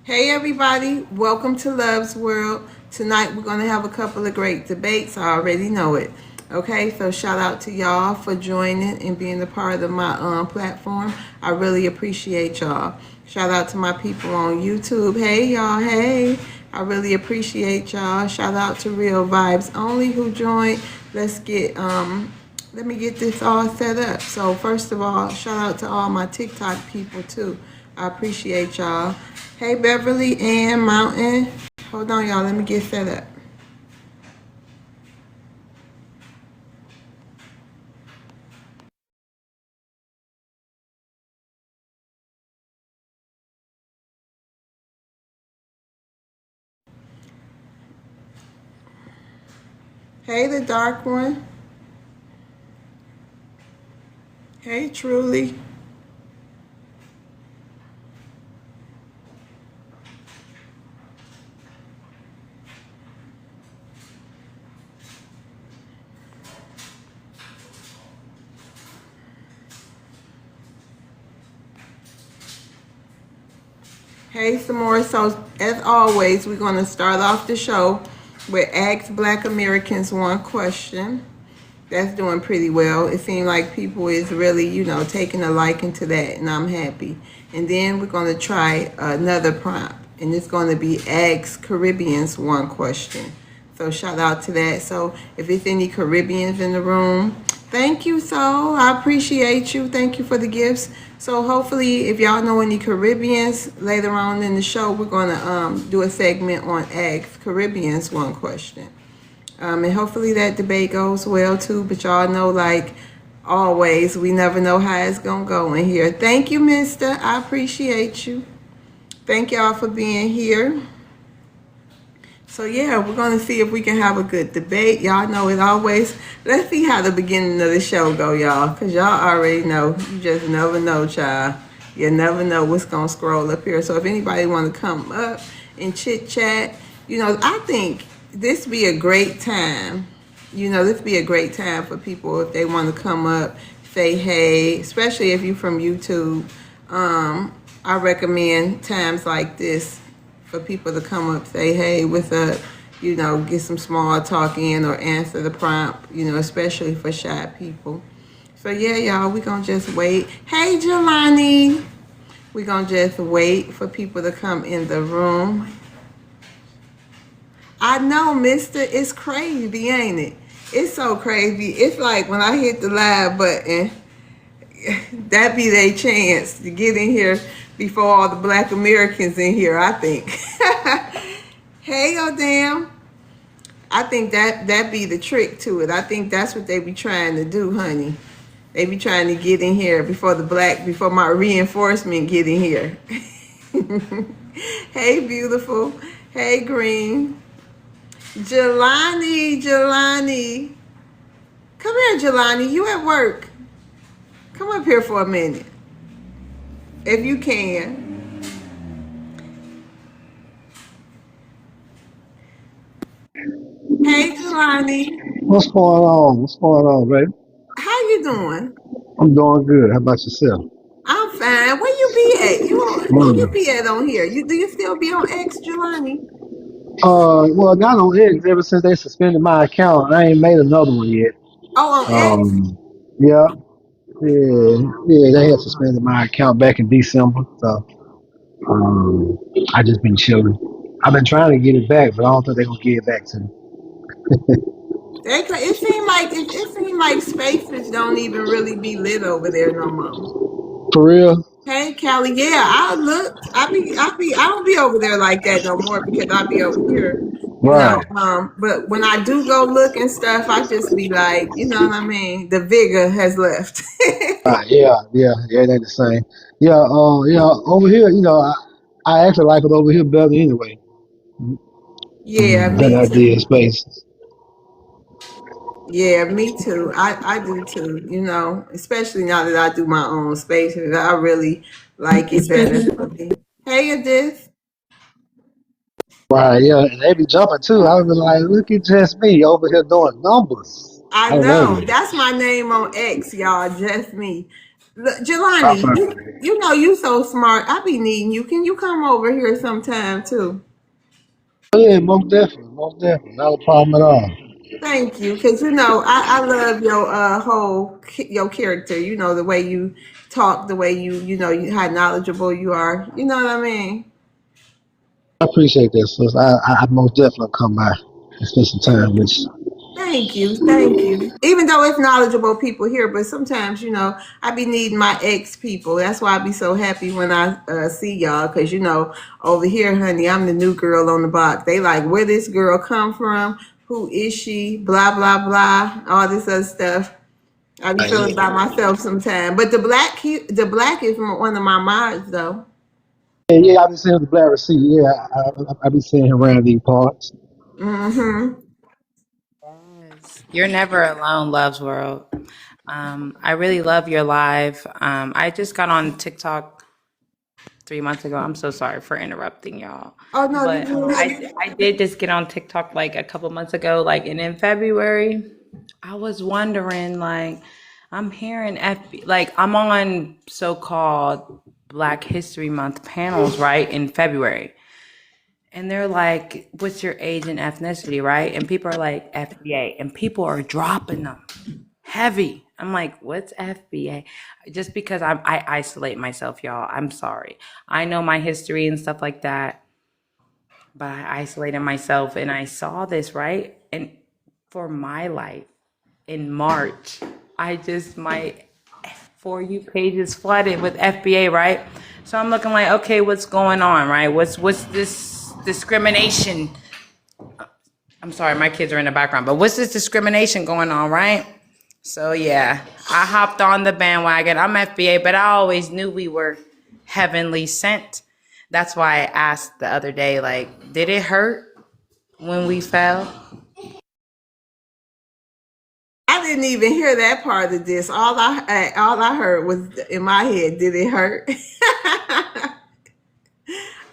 Hey everybody, welcome to Love's World. Tonight we're going to have a couple of great debates. I already know it. Okay, so shout out to y'all for joining and being a part of my platform. I really appreciate y'all. Shout out to my people on YouTube. Hey y'all, hey. I really appreciate y'all. Shout out to Real Vibes Only who joined. Let me get this all set up. So first of all, shout out to all my TikTok people too. I appreciate y'all. Hey Beverly and Mountain. Hold on y'all, let me get set up. Hey the dark one. Hey Truly. Hey some more. So as always, we're gonna start off the show with Ask Black Americans One Question. That's doing pretty well. It seems like people is really, taking a liking to that, and I'm happy. And then we're going to try another prompt, and it's going to be Ask Caribbeans One Question. So shout out to that. So if it's any Caribbeans in the room, thank you. So I appreciate you. Thank you for the gifts. So hopefully, if y'all know any Caribbeans later on in the show, we're going to do a segment on Ask Caribbeans One Question. And hopefully that debate goes well too. But y'all know, like always, we never know how it's gonna go in here. Thank you, Mister. I appreciate you. Thank y'all for being here. So yeah, we're gonna see if we can have a good debate. Y'all know it always. Let's see how the beginning of the show go, y'all. Cause y'all already know. You just never know, child. You never know what's gonna scroll up here. So if anybody want to come up and chit chat, I think this be a great time. This be a great time for people if they want to come up, say hey, especially if you're from YouTube. I recommend times like this for people to come up, say hey, what's up, get some small talk in or answer the prompt, especially for shy people. So yeah, y'all, we gonna just wait. Hey, Jelani. We gonna just wait for people to come in the room. I know, mister. It's crazy, ain't it? It's so crazy. It's like when I hit the live button, that be their chance to get in here before all the black Americans in here, I think. Hey, oh damn. I think that be the trick to it. I think that's what they be trying to do, honey. They be trying to get in here before my reinforcement get in here. Hey, beautiful. Hey, green. Jelani. Come here, Jelani. You at work. Come up here for a minute. If you can. Hey, Jelani. What's going on? What's going on, baby? How you doing? I'm doing good. How about yourself? I'm fine. Where you be at? Where you Wonderful. be at on here? Do you still be on X, Jelani? Well, not on X. Ever since they suspended my account, I ain't made another one yet. Oh, on X? Um, yeah, yeah. They had suspended my account back in December, so I just been chilling. I've been trying to get it back, but I don't think they're gonna get it back to me. It seemed like spaces don't even really be lit over there no more. For real? Hey, Callie. Yeah, I looked. I don't be over there like that no more because I be over here, Right. But when I do go look and stuff, I just be like, you know what I mean? The vigor has left. Yeah. It ain't the same. Yeah. Over here, I actually like it over here better anyway Yeah, than me I did too. space. Yeah, me too. I do too, especially now that I do my own spaces. I really like it better for me. Hey, Adith. Right, yeah, and they be jumping too. I was like, look at just me over here doing numbers. I I know know. that. That's my name on X, y'all. Just me. I Jelani, fuck you, with it. you know you so smart. I be needing you. Can you come over here sometime too? Oh, yeah, most definitely, not a problem at all. Thank you, because you know I love your your character. You know the way you talk, the way how knowledgeable you are. You know what I mean? I appreciate that, sis. I most definitely come by and spend some time Thank with you. you. Thank you. Thank you. Even though it's knowledgeable people here, but sometimes, I be needing my ex people. That's why I be so happy when I see y'all. Because, over here, honey, I'm the new girl on the block. They like, where this girl come from? Who is she? Blah, blah, blah. All this other stuff. I be feeling by myself sometimes. But the black is one of my mods, though. Yeah, yeah, I be seeing the black receipt. Yeah, I be seeing him around these parts. Mm-hmm. Yes. You're never alone, Love's World. I really love your live. I just got on TikTok 3 months ago. I'm so sorry for interrupting y'all. Oh, no, you But good. I did just get on TikTok like a couple months ago, like, and in February, I was wondering, like, I'm hearing like, I'm on so-called Black History Month panels, right, in February. And they're like, what's your age and ethnicity, right? And people are like, FBA. And people are dropping them heavy. I'm like, what's FBA? Just because I isolate myself, y'all. I'm sorry. I know my history and stuff like that, but I isolated myself and I saw this, right? And for my life in March, my For You page is flooded with FBA, right? So I'm looking like, okay, what's going on, right? What's this discrimination? I'm sorry, my kids are in the background, but what's this discrimination going on, right? So yeah, I hopped on the bandwagon. I'm FBA, but I always knew we were heavenly sent. That's why I asked the other day, like, did it hurt when we fell? I didn't even hear that part of this. All I heard was in my head. Did it hurt?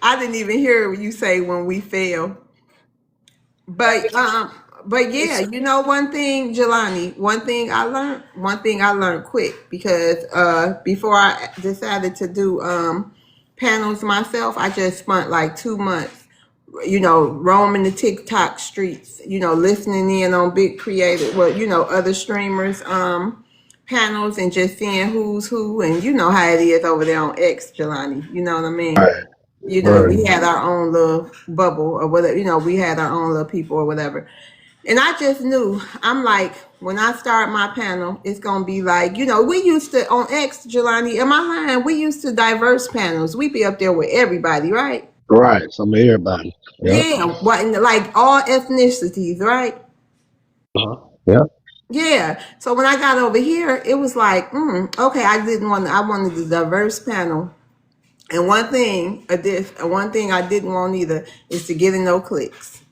I didn't even hear you say when we fail. Yeah, But because yeah, it's one thing I learned quick because before I decided to do panels myself, I just spent like 2 months, roaming the TikTok streets, listening in on big creative, well, other streamers panels and just seeing who's who, and you know how it is over there on X, Jelani. You know what I mean? Right, We right, had our own little bubble or whatever, we had our own little people or whatever. And I just knew, I'm like, when I start my panel, it's going to be like, we used to, on X, Jelani, am I lying? We used to diverse panels. We be up there with everybody, right? right. Some of everybody. Yep. Yeah, what, like all ethnicities, right? Uh-huh. Yep. Yeah. So when I got over here, it was like, okay, I wanted the diverse panel. And one thing I didn't want either is to get in no clicks.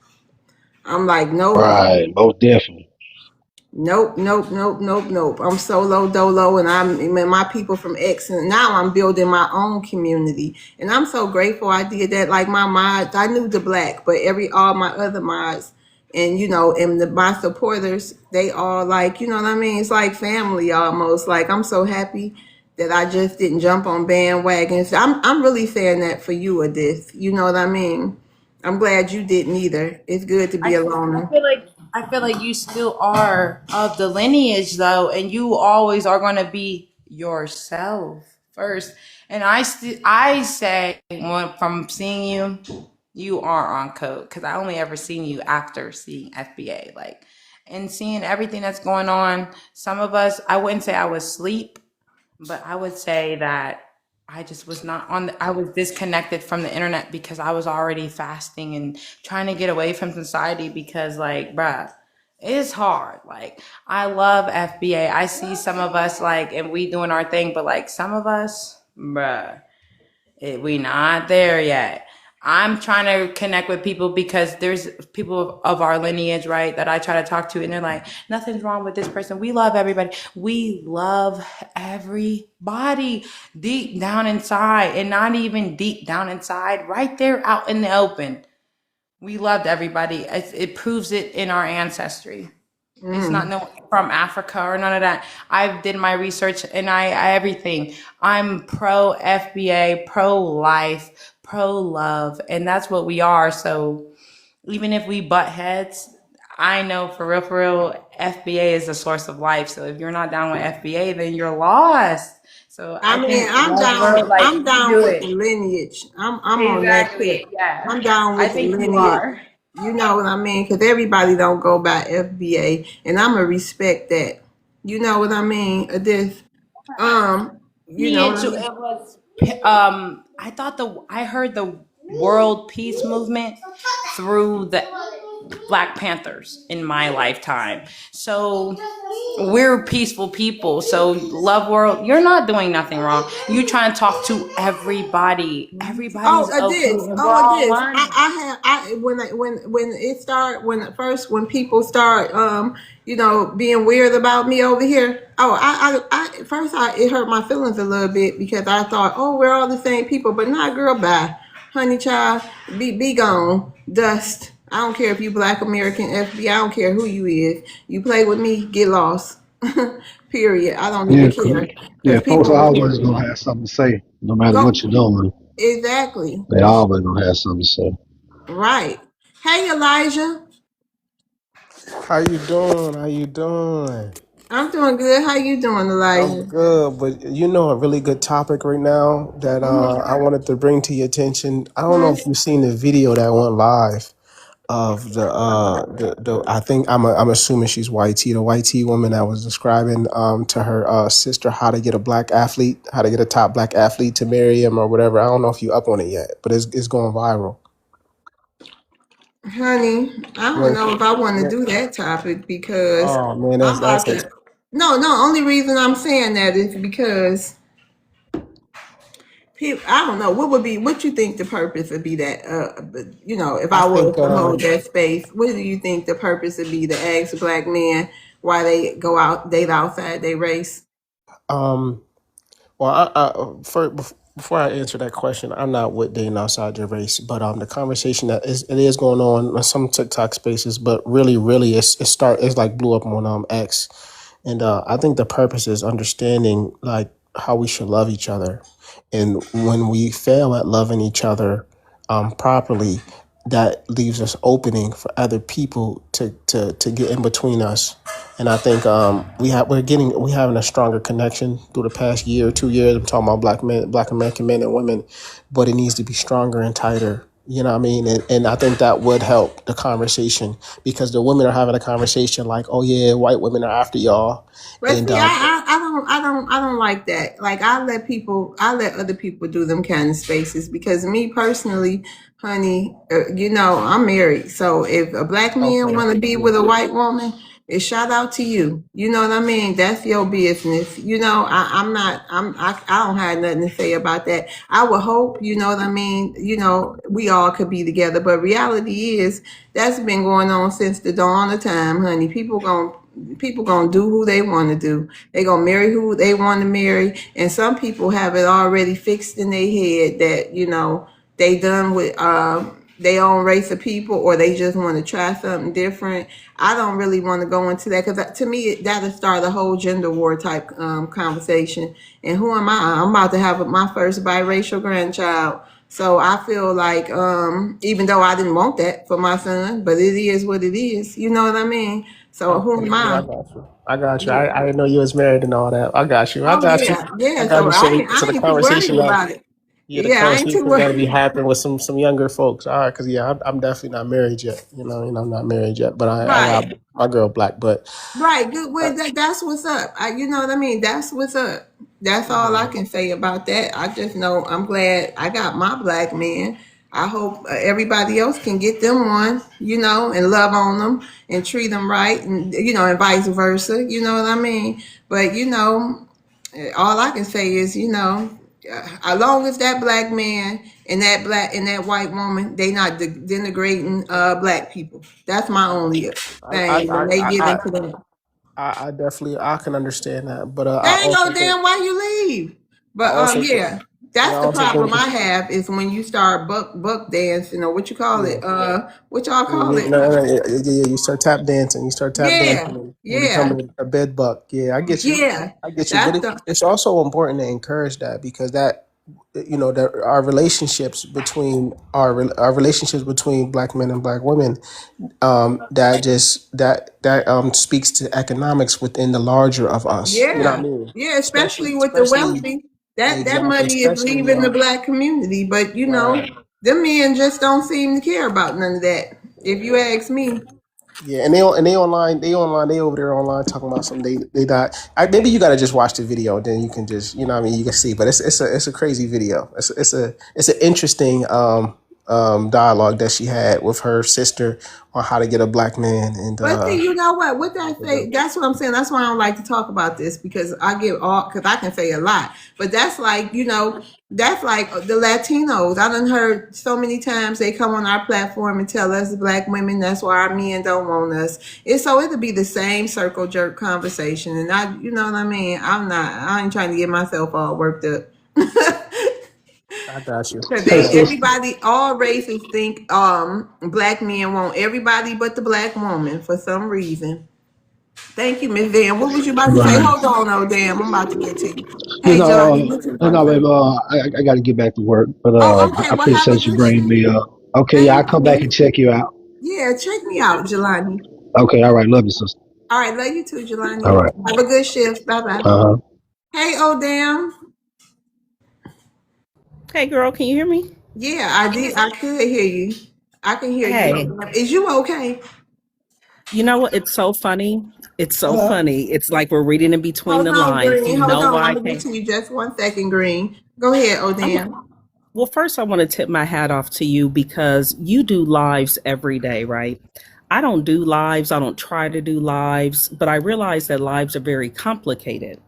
I'm like, nope, Right. Most definitely. nope, nope, nope, nope, nope. I'm solo dolo, and my people from X, and now I'm building my own community, and I'm so grateful I did that. Like my mods, I knew the black, but all my other mods, and my supporters, they all like, you know what I mean. It's like family almost. Like I'm so happy that I just didn't jump on bandwagons. I'm really saying that for you, Adith. You know what I mean. I'm glad you didn't either. It's good to be I a feel, I loner. feel like I feel like you still are of the lineage though, and you always are going to be yourself first. And I say from seeing you, you are on code because I only ever seen you after seeing FBA, like, and seeing everything that's going on. Some of us, I wouldn't say I was asleep, but I would say that I just was not I was disconnected from the internet because I was already fasting and trying to get away from society because, like, bruh, it's hard. Like, I love FBA. I see some of us, like, and we doing our thing, but, like, some of us, bruh, we not there yet. I'm trying to connect with people because there's people of our lineage, right, that I try to talk to, and they're like, nothing's wrong with this person. We love everybody. We love everybody deep down inside, and not even deep down inside, right there out in the open. We loved everybody. It proves it in our ancestry. It's not no from Africa or none of that. I did my research and I everything. I'm pro FBA, pro life, pro love, and that's what we are. So even if we butt heads, I know for real, FBA is the source of life. So if you're not down with FBA, then you're lost. So I I mean, think love world, like I'm we down do with the it. lineage. I'm on that tip. Exactly. Yeah. I'm down I with the think you lineage. are. You know what I mean? Because everybody don't go by FBA, and I'm gonna respect that. You know what I mean? This, you Me, know what I it mean? was I thought I heard the world peace movement through the Black Panthers in my lifetime. So we're peaceful people. So love world, you're not doing nothing wrong. You trying to talk to everybody. Oh, Everybody's a okay this. and we're Oh, a all this. one. When it start when people start being weird about me over here. Oh, I first it hurt my feelings a little bit because I thought, oh, we're all the same people, but not, girl. Bye, honey, child. Be gone, dust. I don't care if you Black American FBI. I don't care who you is. You play with me, get lost. Period. I don't even Yeah, care yeah. because Folks people always gonna have something to say, no matter go what you're doing. exactly. They always gonna have something to say. Right. Hey, Elijah. How you doing? How you doing? I'm doing good. How you doing, I'm Elijah? good, but you know a really good topic right now that I wanted to bring to your attention. I don't know Mhm. if you've seen the video that went live of the I think I'm assuming she's YT, the YT woman that was describing to her sister how to get a black athlete, how to get a top black athlete to marry him or whatever. I don't know if you up on it yet, but it's going viral. Honey, I don't Yeah, know if I want to yeah. do that topic because Oh man, I'm about that's to. No, no. Only reason I'm saying that is because people. I don't know what would be. What you think the purpose would be that? If I I was think to hold that space, what do you think the purpose would be to ask black men why they go out date outside their race? um Well, before I answer that question, I'm not with dating outside your race, but the conversation that is going on some TikTok spaces, but really it's like blew up on X, and I think the purpose is understanding like how we should love each other, and when we fail at loving each other properly, that leaves us opening for other people to get in between us. And I think we're having a stronger connection through the past year or 2 years. I'm talking about black American men and women, but it needs to be stronger and tighter. You know what I mean? And I think that would help the conversation because the women are having a conversation like, oh yeah, white women are after y'all. But And see, I don't like that. Like I let other people do them kind of spaces because me personally, honey, I'm married. So if a black man okay, want to be yeah. with a white woman, it's shout out to you. You know what I mean? That's your business. I'm not. I don't have nothing to say about that. I would hope. You know what I mean? We all could be together. But reality is that's been going on since the dawn of time, honey. People gonna do who they want to do. They gonna marry who they want to marry, and some people have it already fixed in their head that they done with their own race of people, or they just want to try something different. I don't really want to go into that because to me that'll start a whole gender war type conversation. And who am I? I'm about to have my first biracial grandchild. So I feel like, even though I didn't want that for my son, but it is what it is. You know what I mean? So who Okay, am yeah, I I? got you. I got you. Yeah. I didn't know you was married and all that. I got you. I Oh got you. yeah, I yeah. got So you. I So the ain't too conversation worried that about it. yeah, the Yeah, I ain't too conversation got to be worried. happening with some younger folks. All right, because yeah, I'm definitely not married yet. I'm not married yet, but I got Right. my girl black. But Right, good. uh, Well, that's what's up. You know what I mean? That's what's up. That's all I yeah, can say about that. I just know I'm glad I got my black man. I hope everybody else can get them one, and love on them and treat them right, and vice versa. You know what I mean? But all I can say is, as long as that black man and that white woman, they not denigrating black people. That's my only I I thing when I they I, get I, into that. I definitely I can understand that, but They ain't no damn why you leave. I But also think yeah. And I That's the also think problem I have is when you start buck dancing or what you call yeah. it, what y'all call Mhm. it? No, no, yeah, you start tap dancing. You start tap Yeah, dancing and yeah, becoming a bed buck. Yeah, I get you. yeah. I get you. But That's the it's also important to encourage that because that, that our relationships between our relationships between black men and black women, that speaks to economics within the larger of us. You know what I yeah, mean? yeah. Especially with the Especially wealthy, that exactly, money is especially leaving the black community. But right. them men just don't seem to care about none of that. If you ask me. Yeah, and they over there online talking about something they died. Maybe you got to just watch the video, then you can just you know what I mean you can see. But it's a crazy video. It's an interesting dialogue that she had with her sister on how to get a black man and But see, you know what? What that say? yeah. That's what I'm saying. That's why I don't like to talk about this because because I can say a lot. But that's like, that's like the Latinos. I done heard so many times they come on our platform and tell us black women that's why our men don't want us. It'll be the same circle jerk conversation. And you know what I mean? I ain't trying to get myself all worked up. I got you. Cause Hey, sis. everybody, all races think black men want everybody but the black woman for some reason. Thank you, Miss Van. What was you about to say? Right. Hold on, oh damn, I'm about to get to you. You Hey, Jelani, know, what you you about to know, say? babe, I got to get back to work, but Oh, okay. I Well, have a appreciate you good bringing shift. me up. Okay, yeah, I'll Thank come back you. and check you out. Yeah, check me out, Jelani. Okay, all right, love you, sister. All right, love you too, All Jelani. right. Have a good shift. Bye bye. Uh huh. Hey, oh damn. Hey, girl, can you hear me? Yeah, I did. I could hear you. I can hear you. Hey, Oh, damn. Is you okay? you know what? It's so funny. It's so funny. It's like we're reading in between Hold the on, lines. Green. You Hold know on. why I'm I gonna get can't? to you just 1 second, Green. Go ahead, oh I'm damn. well. First, I want to tip my hat off to you because you do lives every day, right? I don't do lives. I don't try to do lives, but I realize that lives are very complicated.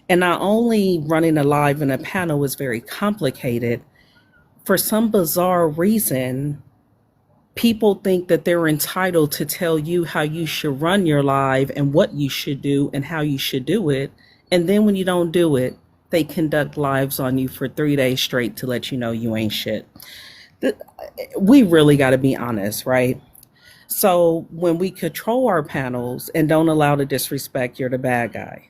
And not only running a live and a panel is very complicated, for some bizarre reason, people think that they're entitled to tell you how you should run your life and what you should do and how you should do it. And then when you don't do it, they conduct lives on you for 3 days straight to let you know you ain't shit. We really got to be honest, right? So when we control our panels and don't allow the disrespect, you're the bad guy.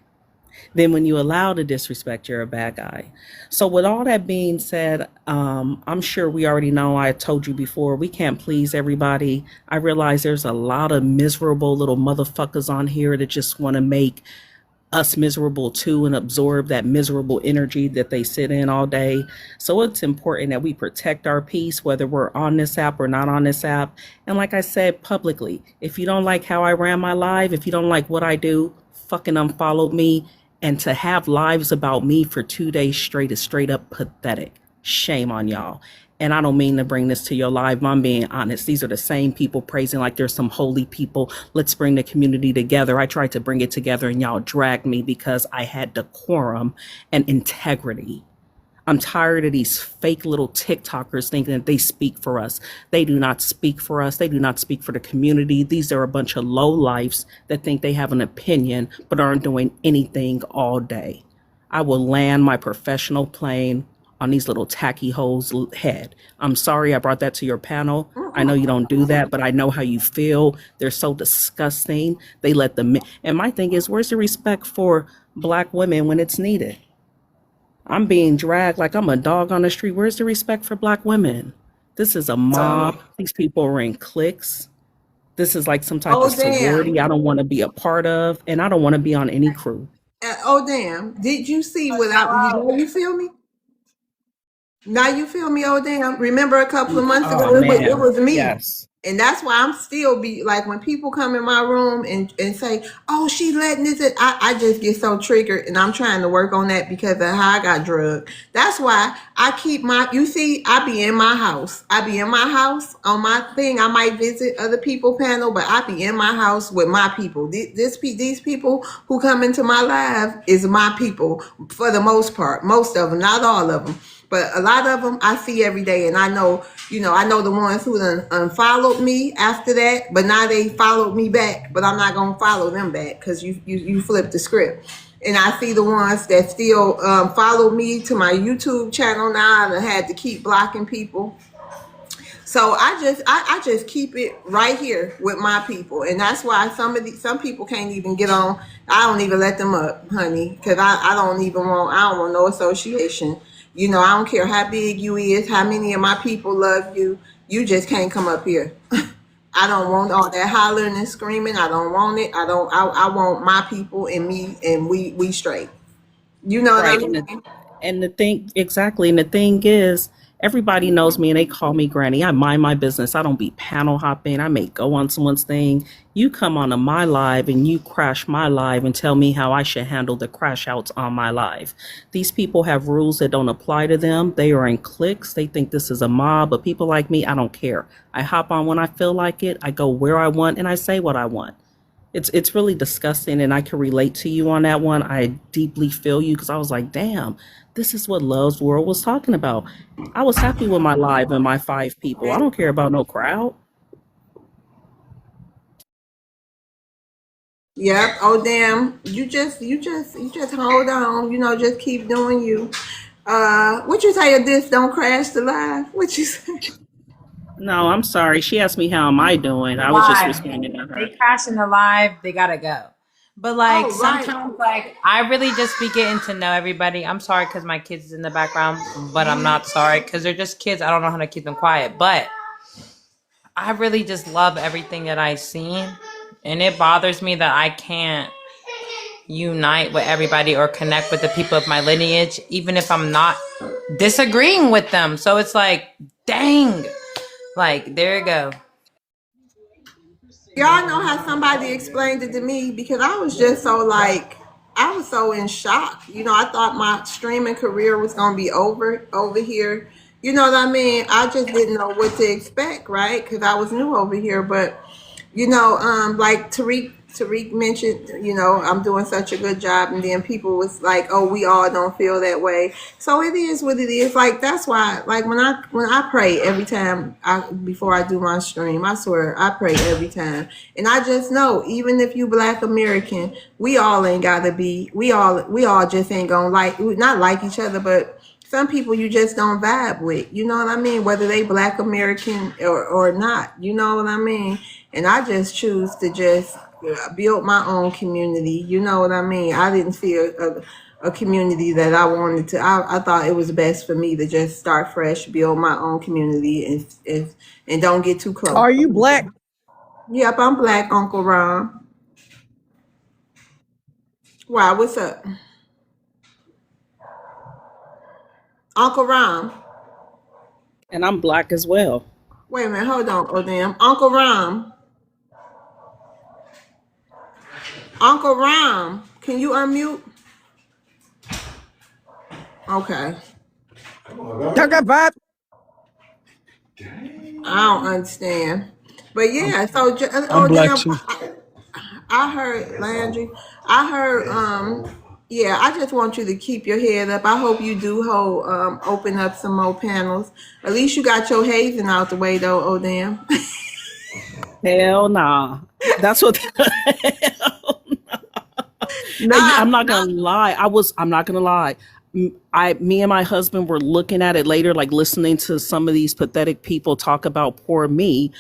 Then when you allow the disrespect, you're a bad guy. So with all that being said, I'm sure we already know, I told you before, we can't please everybody. I realize there's a lot of miserable little motherfuckers on here that just want to make us miserable too and absorb that miserable energy that they sit in all day. So it's important that we protect our peace, whether we're on this app or not on this app. And like I said publicly, if you don't like how I ran my live, if you don't like what I do, fucking unfollow me. And to have lives about me for 2 days straight is straight up pathetic. Shame on y'all. And I don't mean to bring this to your live, but I'm being honest. These are the same people praising like there's some holy people. Let's bring the community together. I tried to bring it together and y'all dragged me because I had decorum and integrity. I'm tired of these fake little TikTokers thinking that they speak for us. They do not speak for us. They do not speak for the community. These are a bunch of low lifes that think they have an opinion but aren't doing anything all day. I will land my professional plane on these little tacky hoes' head. I'm sorry I brought that to your panel. I know you don't do that, but I know how you feel. They're so disgusting. They let them. And my thing is, where's the respect for black women when it's needed? I'm being dragged like I'm a dog on the street. Where's the respect for black women? This is a So, mob. These people are in cliques. This is like some type of oh damn. sorority I don't want to be a part of, and I don't want to be on any crew. Oh damn. Did you see without you feel me? Now you feel me, oh damn. Remember a couple of months Oh ago, it man, was me. yes. And that's why I'm still be like when people come in my room and say, oh, she letting this in," I just get so triggered and I'm trying to work on that because of how I got drugged. That's why I keep you see, I be in my house. I be in my house on my thing. I might visit other people panel, but I be in my house with my people. These people who come into my live is my people for the most part. Most of them, not all of them. But a lot of them I see every day, and I know the ones who done unfollowed me after that, but now they followed me back, but I'm not gonna follow them back because you flipped the script. And I see the ones that still follow me to my YouTube channel now, and I had to keep blocking people. So I just keep it right here with my people, and that's why some people can't even get on. I don't even let them up, honey, because I don't want no association. I don't care how big you is, how many of my people love you. You just can't come up here. I don't want all that hollering and screaming. I don't want it. I want my people and me, and we straight. You know what I Right. mean? And the thing, exactly. And the thing is, everybody knows me and they call me Granny. I mind my business. I don't be panel hopping. I may go on someone's thing. You come onto my live and you crash my live and tell me how I should handle the crash outs on my live. These people have rules that don't apply to them. They are in cliques. They think this is a mob, but people like me, I don't care. I hop on when I feel like it. I go where I want and I say what I want. It's really disgusting, and I can relate to you on that one. I deeply feel you because I was like, damn, this is what Love's World was talking about. I was happy with my live and my 5 people. I don't care about no crowd. Yep. Oh damn. You just hold on. Just keep doing you. What you say? This don't crash the live. What you say? No, I'm sorry. She asked me how am I doing. I was just Live. responding to They her. crashing the live, they gotta go. But like Oh right. sometimes, like I really just be getting to know everybody. I'm sorry because my kids is in the background, but I'm not sorry because they're just kids. I don't know how to keep them quiet. But I really just love everything that I seen, and it bothers me that I can't unite with everybody or connect with the people of my lineage, even if I'm not disagreeing with them. So it's like, dang, like there you go. Y'all know how somebody explained it to me, because I was just so like, I was so in shock. I thought my streaming career was gonna be over here. You know what I mean? I just didn't know what to expect, right? Because I was new over here. But like Tariq mentioned, I'm doing such a good job, and then people was like, "Oh, we all don't feel that way." So it is what it is. Like that's why, like when I pray every time before I do my stream, I swear I pray every time, and I just know even if you Black American, we all ain't gotta be. We all just ain't gonna not like each other, but some people you just don't vibe with. You know what I mean? Whether they Black American or not. You know what I mean? And I just choose to just build my own community. You know what I mean? I didn't feel a community that I wanted to. I thought it was best for me to just start fresh, build my own community, and don't get too close. Are you black? Yep, I'm Black, Uncle Ron. Wow, what's up? Uncle Ron. And I'm black as well. Wait a minute, hold on. Oh damn. Uncle Ron. Uncle Ron. Can you unmute? Okay. Talk about I don't understand. But yeah, so I'm oh black damn, too. I heard Landry. I heard yeah, I just want you to keep your head up. I hope you do open up some more panels. At least you got your hazing out the way though, oh damn. Hell nah. That's what. And Nah, I'm not gonna lie. I'm not gonna lie. Me and my husband were looking at it later, like listening to some of these pathetic people talk about poor me,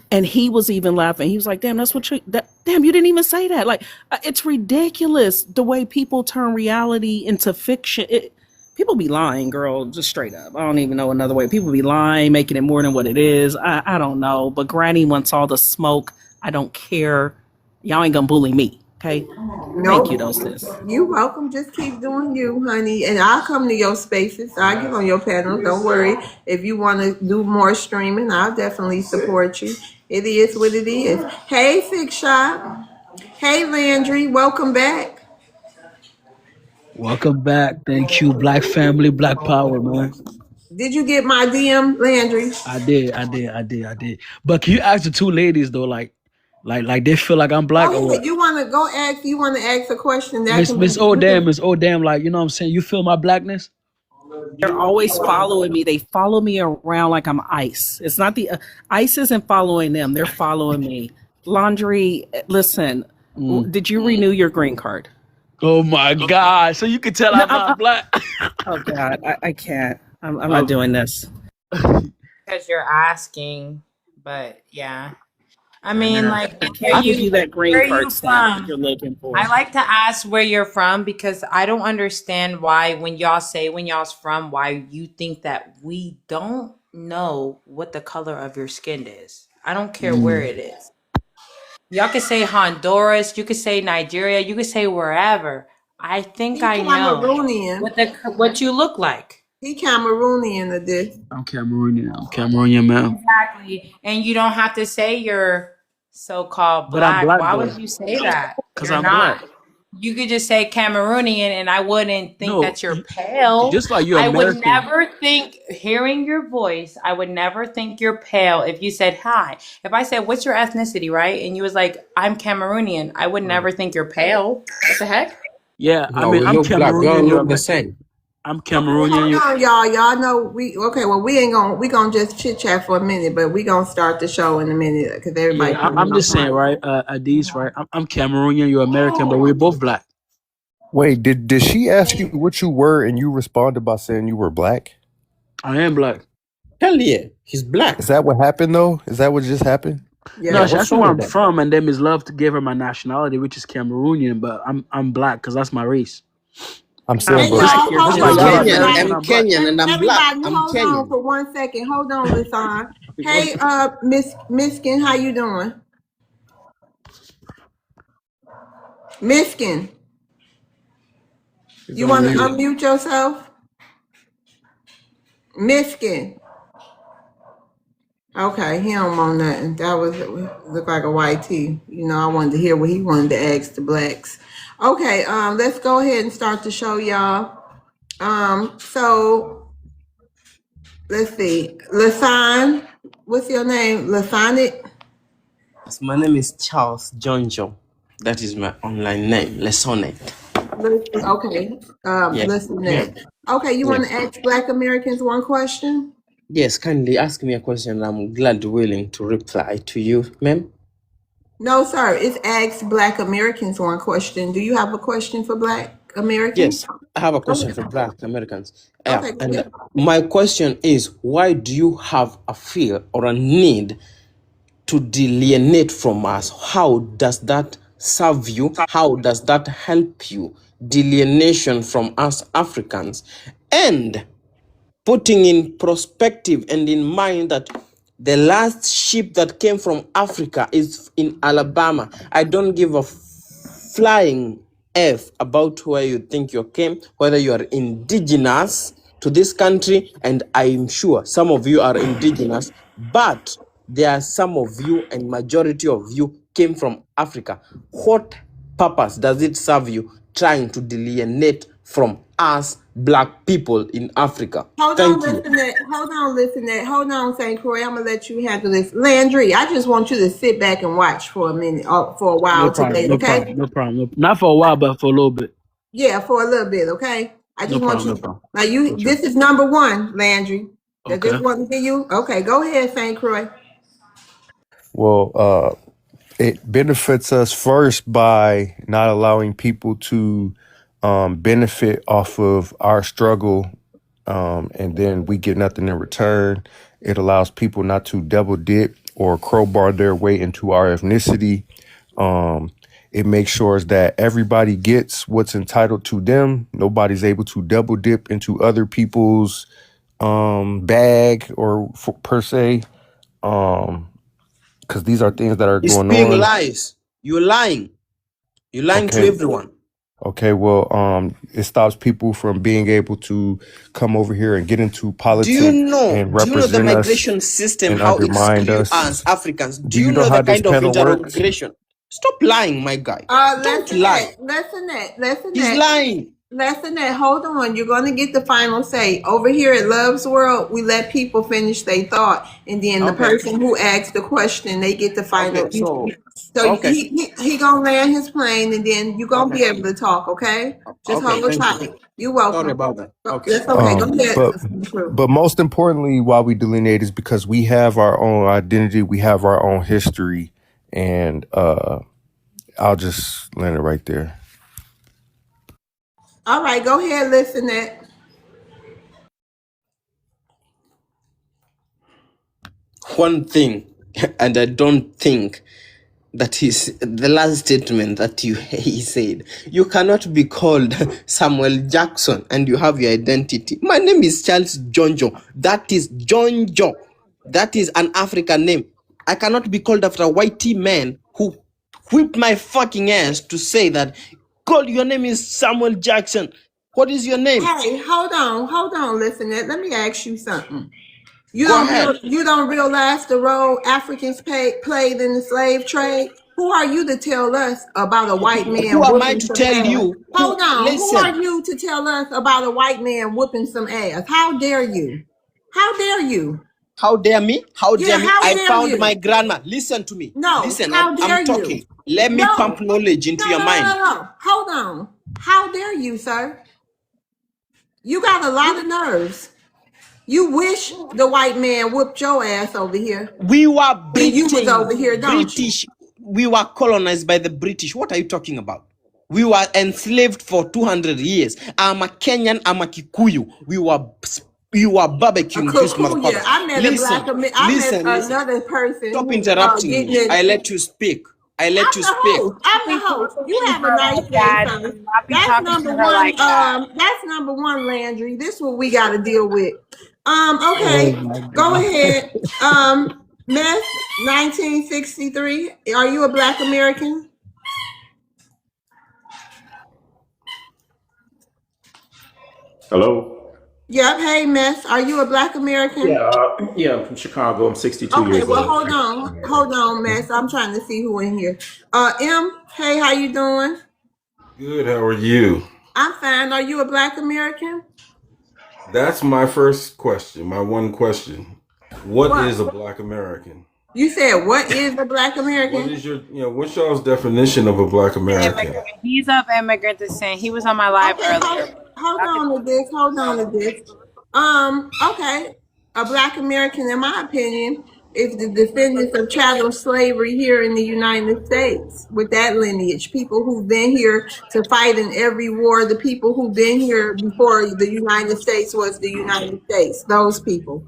and he was even laughing. He was like, "Damn, that's what you. Damn, you didn't even say that. Like, it's ridiculous the way people turn reality into fiction. People be lying, girl, just straight up. I don't even know another way. People be lying, making it more than what it is. I don't know. But Granny wants all the smoke. I don't care. Y'all ain't gonna bully me, okay? Thank you, though, nope. sis. You welcome. Just keep doing you, honey. And I'll come to your spaces. I'll get on your panels. Don't worry. If you want to do more streaming, I'll definitely support you. It is what it is. Hey, Fix Shop. Hey, Landry. Welcome back. Welcome back. Thank you. Black family, black power, man. Did you get my DM, Landry? I did. But can you ask the two ladies though, like they feel like I'm black or Go ahead. what? You want to go ask? You want to ask a question? That Miss can be. Miss Odam, Miss Odam, like, you know what I'm saying? You feel my blackness? They're always following me. They follow me around like I'm ice. It's not the ice isn't following them. They're following me. Laundry, listen, Mm. did you renew your green card? Oh my God! So you can tell No, I'm not black. oh God, I can't. I'm not Um, doing this. Because you're asking, but yeah. I mean, yeah. like, I where can't give you that where green are you card stamp that from? you're looking I for. like to ask where you're from because I don't understand why when y'all say when y'all's from, why you think that we don't know what the color of your skin is. I don't care where Mm. it is. Y'all could say Honduras, you could say Nigeria, you could say wherever. I think He I know Cameroonian. what you look like. He Cameroonian of this. I'm Cameroonian. I'm Cameroonian, man. Exactly. And you don't have to say you're so-called But I'm black. black Why though, would you say that? cause You're I'm black. not. You could just say Cameroonian and I wouldn't think No, that you're pale. just like you're I would American. never think, hearing your voice, I would never think you're pale if you said hi. If I said, what's your ethnicity, right? And you was like, I'm Cameroonian, I would Right. never think you're pale. What the heck? Yeah, I No, mean we I'm look black. We Cameroonian. all You're look the Amer- same. I'm Okay, Cameroonian. hold You. on, y'all. Y'all know we okay. Well, we gonna just chit chat for a minute, but we gonna start the show in a minute because everybody Yeah, coming I'm off just saying, mic. right? Adis, right? I'm Cameroonian. You're American, but we're both black. Wait, did she ask you what you were and you responded by saying you were black? I am black. Hell yeah, he's black. Is that what happened though? Is that what just happened? Yeah, No, Yeah. she what's asked me wrong where with I'm that? from, and then Ms. Love to give her my nationality, which is Cameroonian, but I'm black because that's my race. I'm I'm saying, Hey, but black, y'all, you're hold Just I'm like on, y'all Jewish. Kenyan. everybody. American, I'm I'm black. Kenyan, and I'm black. Everybody, I'm hold on Kenyan. for 1 second. Hold on, Lisan. Hey, Miss Miskin, how you doing? Miskin, He's you on want to mute. unmute yourself? Miskin. Okay, he don't want nothing. That was look like a white tee. You know, I wanted to hear what he wanted to ask the blacks. Okay, let's go ahead and start the show, y'all. So let's see. Lasan, what's your name? Lasanic? My name is Charles Jonjo. That is my online name, Lesonet. Okay. Yeah. Listen that. Okay, you Yeah. want to ask Black Americans one question? Yes, kindly ask me a question. I'm glad willing to reply to you, ma'am. No, sir. It's ask Black Americans one question. Do you have a question for Black Americans? Yes, I have a question Okay. for Black Americans. Yeah, Okay, go and ahead. my question is, why do you have a fear or a need to delineate from us? How does that serve you? How does that help you? Delineation from us Africans. And putting in perspective and in mind that the last ship that came from Africa is in Alabama. I don't give a flying F about where you think you came, whether you are indigenous to this country, and I'm sure some of you are indigenous, but there are some of you and majority of you came from Africa. What purpose does it serve you trying to delineate from us black people in Africa? Thank you. Hold on, St. Croix. I'm gonna let you handle this. Landry, I just want you to sit back and watch for a minute, for a No while problem. today, No okay? problem. No problem. No, not for a while, but for a little bit. Yeah, for a little bit, okay? I No just want problem. No you. problem. Now you. For sure. This is number one, Landry. That Okay. this wasn't for you. Okay, go ahead, St. Croix. well, it benefits us first by not allowing people to benefit off of our struggle, and then we get nothing in return. It allows people not to double dip or crowbar their way into our ethnicity. Um, it makes sure that everybody gets what's entitled to them. Nobody's able to double dip into other people's bag or per se. Because these are things that are It's going being on. lies. You're lying. You're lying to Okay. everyone. Okay. Well, it stops people from being able to come over here and get into politics and Do you know the represent us migration system, and how it undermine screw us. us Africans? Do Do you you know know how the this kind of panel works? interrogation? Stop lying, my guy. Don't lie. He's lying. Hold on. You're gonna get the final say. Over here at Love's World, we let people finish their thought, and then the Okay. person who asked the question, they get the final. Okay. So So okay. he gonna land his plane, and then you gonna Okay. be able to talk. Okay, just Okay. hold Thank you. tight. You're Sorry welcome. about that. Okay. That's Okay. okay. Go ahead. But most importantly, why we delineate is because we have our own identity, we have our own history, and I'll just land it right there. All right, go ahead, listen that. One thing, and I don't think that is the last statement that he said. You cannot be called Samuel Jackson and you have your identity. My name is Charles Jonjo. That is Jonjo. That is an African name. I cannot be called after a whitey man who whipped my fucking ass to say that, God, your name is Samuel Jackson. What is your name? Hey, hold on, listen that. Let me ask you something. Go ahead. You don't realize the role Africans played in the slave trade? Who are you to tell us about a white Who man am I whooping to some tell ass? you? Hold on. Who Listen. are you to tell us about a white man whooping some ass? How dare you? How dare you? How dare me? How Yeah, dare me? how I dare found my you? grandma. Listen to me. No, Listen, how I'm dare you? talking. Let me No, pump knowledge into your mind. no. Hold on. How dare you, sir? You got a lot of nerves. You wish the white man whooped your ass over here We were when you was over here, don't you? British. We were colonized by the British. What are you talking about? We were enslaved for 200 years. I'm a Kenyan, I'm a Kikuyu. We were A barbecuing this Kikuya. motherfucker. I met a black. I met Listen. another person Stop who interrupting getting me. it. I let you speak. I let I'm you the speak. host. I'm the People host. You treating have a her nice like day, that. sir. I'll be That's talking number to her one. like that. That's number one, Landry. This is what we got to deal with. Oh Okay. my Go God. ahead. Miss 1963. Are you a black American? Hello? Yep. Hey, Miss. Are you a black Yeah, American? yeah, I'm from Chicago. I'm 62 Okay. years Well, old. hold on, Miss. I'm trying to see who in here. M. Hey, how you doing? Good, how are you? I'm fine. Are you a black American? That's my first question, my one question. What What? is a black American? You said, what is a black What American? is what's y'all's definition of a black American? Immigrant. He's of immigrant descent. He was on my live Okay, earlier. hold I could on to this. Hold on to this. Okay. A black American, in my opinion, is the descendants of chattel slavery here in the United States with that lineage. People who've been here to fight in every war, the people who've been here before the United States was the United States. Those people.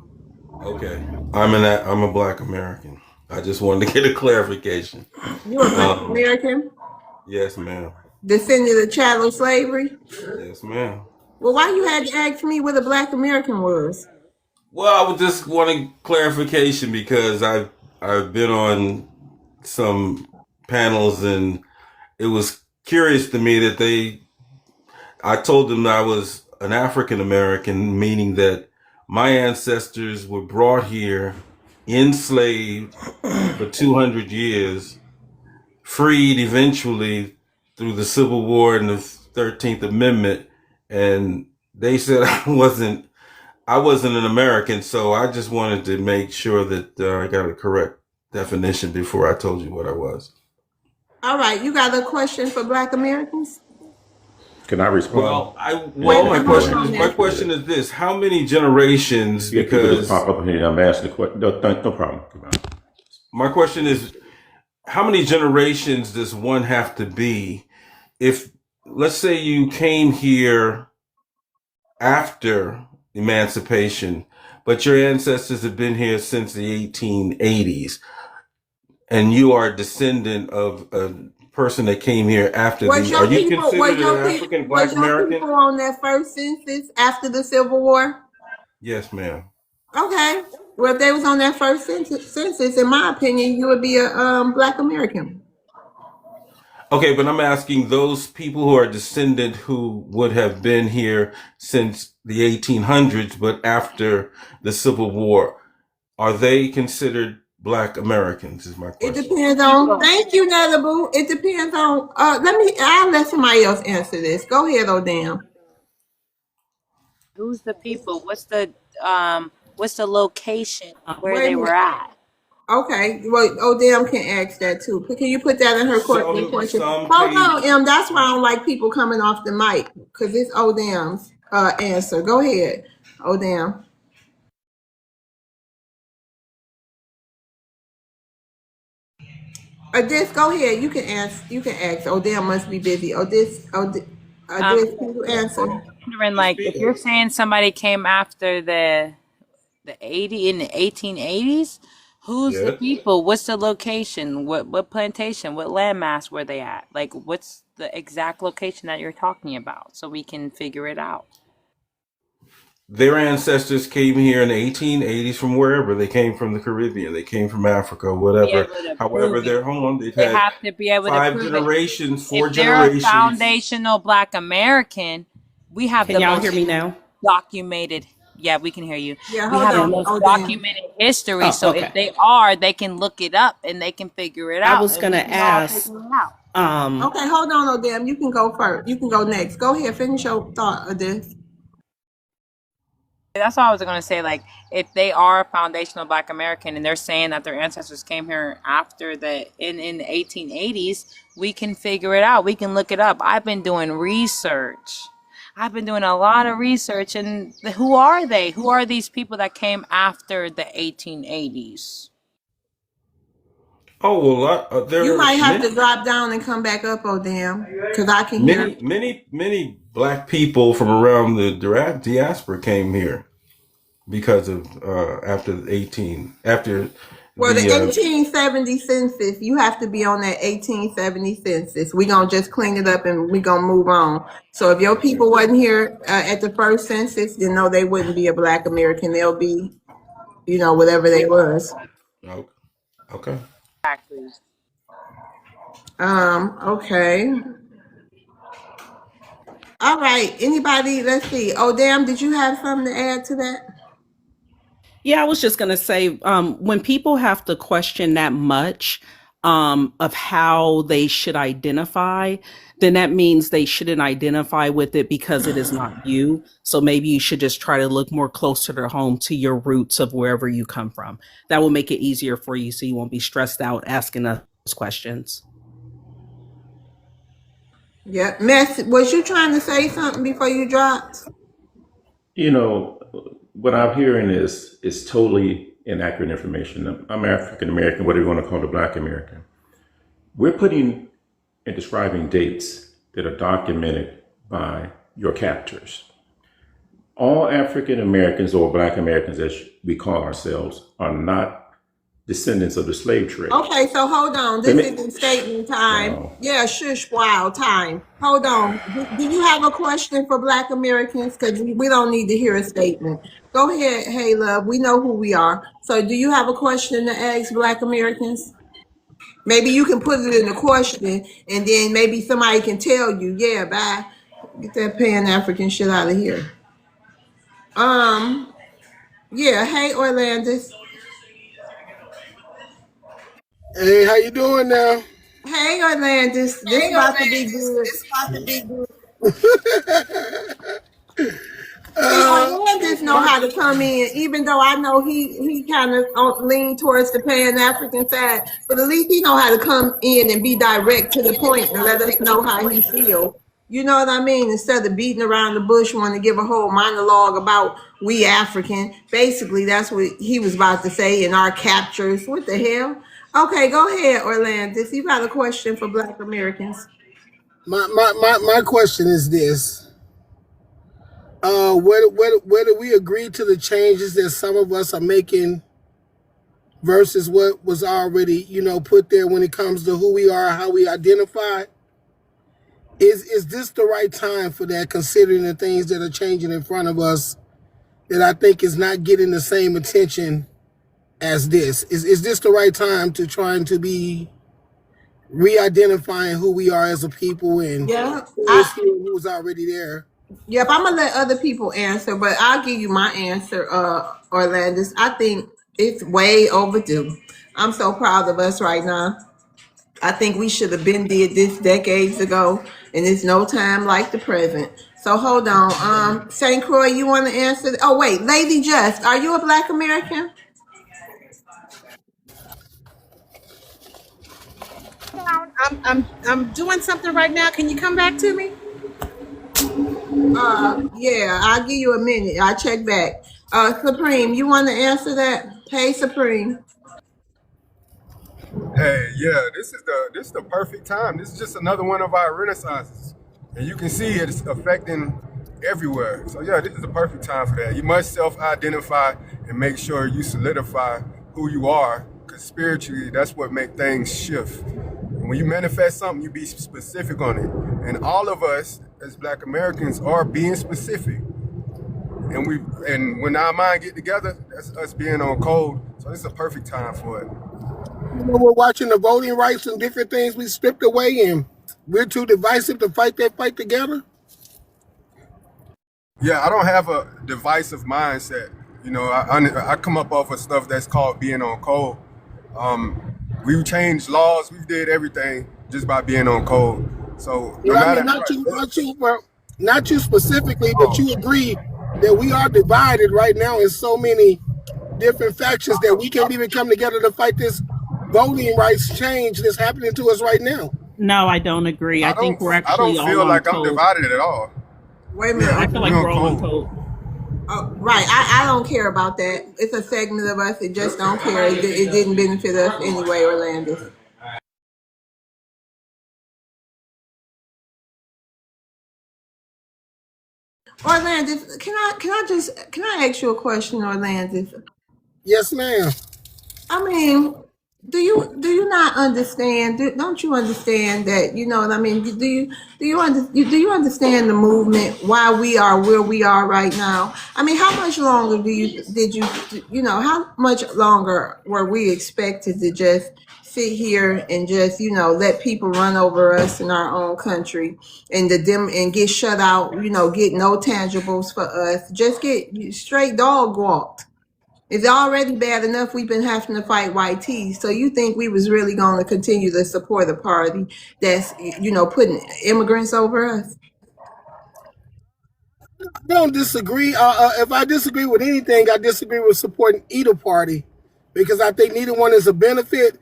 Okay. I'm a black American. I just wanted to get a clarification. You a black Um, American? yes, ma'am. Descendant of chattel slavery? Yes, ma'am. Well, why you had to ask me what a black American was? Well, I would just wanting clarification because I've been on some panels and it was curious to me that I told them I was an African American, meaning that my ancestors were brought here, enslaved for 200 years, freed eventually through the Civil War and the 13th Amendment. And they said I wasn't an American. So I just wanted to make sure that I got a correct definition before I told you what I was. All right, you got a question for black Americans? Can I respond? Well, Wait a Yeah, my minute, go hold question ahead. on is my now. question is this: how many generations? Yeah, people just Because pop up in here. I'm asking the question. No problem. my question is, how many generations does one have to be if, let's say, you came here after emancipation, but your ancestors have been here since the 1880s, and you are a descendant of a person that came here after are you considered an African Was black your American? people on that first census after the Civil War? Yes, ma'am. Okay. Well, if they was on that first census, in my opinion, you would be a black American. Okay, but I'm asking those people who are descendant who would have been here since the 1800s, but after the Civil War, are they considered black Americans? Is my It question. depends on. people. Thank you, Natabu. It depends on. I'll let somebody else answer this. Go ahead, Odam. Who's the people? What's the location where Wait a they were minute. at? Okay, well, Odam can ask that too. Can you put that in her question? Some Hold came. on, M. That's why I don't like people coming off the mic because it's Odam's answer. Go ahead, Odam. This, go ahead. You can ask. You can ask. Odam must be busy. This can you answer? Wondering, like, if you're saying somebody came after the 80 in the 1880s, who's the Yeah. people? What's the location? What plantation? What landmass were they at? Like, what's the exact location that you're talking about, so we can figure it out? Their ancestors came here in the 1880s from wherever. They came from the Caribbean. They came from Africa, Be whatever. able to However, prove it. they're home. They've They had have to be able to five prove it. generations, If four they're a generations. foundational Black American, we have Can the y'all hear most me now? documented. Yeah, we can hear you. Yeah, We hold have the Yeah. on. most Oh, damn. documented history. Oh, So if okay. they are, they can look it up and they can figure it I out, was and we gonna can all ask. figure it out. Okay, hold on, oh damn. You can go first. You can go next. Go ahead, finish your thought of this. That's all I was gonna say. Like, if they are a foundational Black American and they're saying that their ancestors came here after in the 1880s, we can figure it out. We can look it up. I've been doing research. I've been doing a lot of research, and who are they? Who are these people that came after the 1880s? Oh well, You there are might have to drop down and come back up, oh damn, because I can hear. many black people from around the diaspora came here because of after the 18 after Well, the the 1870 census, you have to be on that 1870 census. We're going to just clean it up and we're going to move on. So if your people wasn't here at the first census, then no, they wouldn't be a Black American. They'll be, whatever they was. oh, okay. Exactly. Okay. All right. Anybody, let's see. Oh, damn, did you have something to add to that? Yeah, I was just going to say, when people have to question that much of how they should identify, then that means they shouldn't identify with it because it is not you. So maybe you should just try to look more closer to home, to your roots of wherever you come from. That will make it easier for you so you won't be stressed out asking us questions. Yeah. Mess, was you trying to say something before you dropped? You know, what I'm hearing is totally inaccurate information. I'm African American, whatever you want to call it, Black American. We're putting and describing dates that are documented by your captors. All African Americans or Black Americans, as we call ourselves, are not descendants of the slave trade. Okay, so hold on. They This may, isn't statement time. wow. Yeah, shush, wow, time. Hold on. Do you have a question for Black Americans? Because we don't need to hear a statement. Go ahead, hey, love. We know who we are. So do you have a question to ask Black Americans? Maybe you can put it in the question, and then maybe somebody can tell you, yeah, bye. Get that Pan-African shit out of here. Yeah, hey, Orlandis. Hey, how you doing now? Hey, Orlandis. This about to be good. See, Orlandis know My how to come in, even though I know he kind of lean towards the Pan African side, but at least he know how to come in and be direct to the point and let us know how he feel. You know what I mean? Instead of beating around the bush, wanting to give a whole monologue about we African. Basically, that's what he was about to say in our captures. What the hell? Okay, go ahead, Orlandis. You got a question for Black Americans? my question is this: whether we agree to the changes that some of us are making versus what was already put there when it comes to who we are, how we identify. Is this the right time for that? Considering the things that are changing in front of us, that I think is not getting the same attention as this. Is this the right time to trying to be re-identifying who we are as a people and Yeah, who is here and who's already there? yep, I'm gonna let other people answer, but I'll give you my answer, Orlandis. I think it's way overdue. I'm so proud of us right now. I think we should have been did this decades ago, and it's no time like the present. So hold on, St. Croix, you want to answer? Oh wait, Lady Just, are you a Black American? I'm doing something right now. Can you come back to me? Yeah, I'll give you a minute. I'll check back. Supreme, you want to answer that? Hey, Supreme. Hey, yeah, this is the perfect time. This is just another one of our renaissances. And you can see it's affecting everywhere. So yeah, this is the perfect time for that. You must self-identify and make sure you solidify who you are, because spiritually, that's what makes things shift. And when you manifest something, you be specific on it. And all of us as Black Americans are being specific. And when our mind get together, that's us being on code. So it's a perfect time for it. When we're watching the voting rights and different things we stripped away, and we're too divisive to fight that fight together. Yeah, I don't have a divisive mindset. You know, I come up off of stuff that's called being on code. We changed laws, we did everything just by being on code. So no Well, I matter mean, how it looks, not you specifically, but oh, you agree that we are divided right now in so many different factions that we can't even come together to fight this voting rights change that's happening to us right now. No, I don't agree. I I think don't we're I don't actually all feel on like I'm code. divided at all. Wait a minute. I Yeah, feel Okay. like we're on we're all on code. code. Right. I don't care about that. It's a segment of us that just don't care. It didn't benefit us anyway, Orlando. Orlando, can I ask you a question, Orlando? Yes, ma'am. I mean, do you not understand? Don't you understand that? You know what I mean? Do you understand the movement? Why we are where we are right now? I mean, how much longer how much longer were we expected to just sit here and just let people run over us in our own country and get shut out? Get no tangibles for us. Just get straight dog walked. It's already bad enough we've been having to fight white tees. So you think we was really going to continue to support a party that's, putting immigrants over us? I don't disagree. If I disagree with anything, I disagree with supporting either party because I think neither one is a benefit.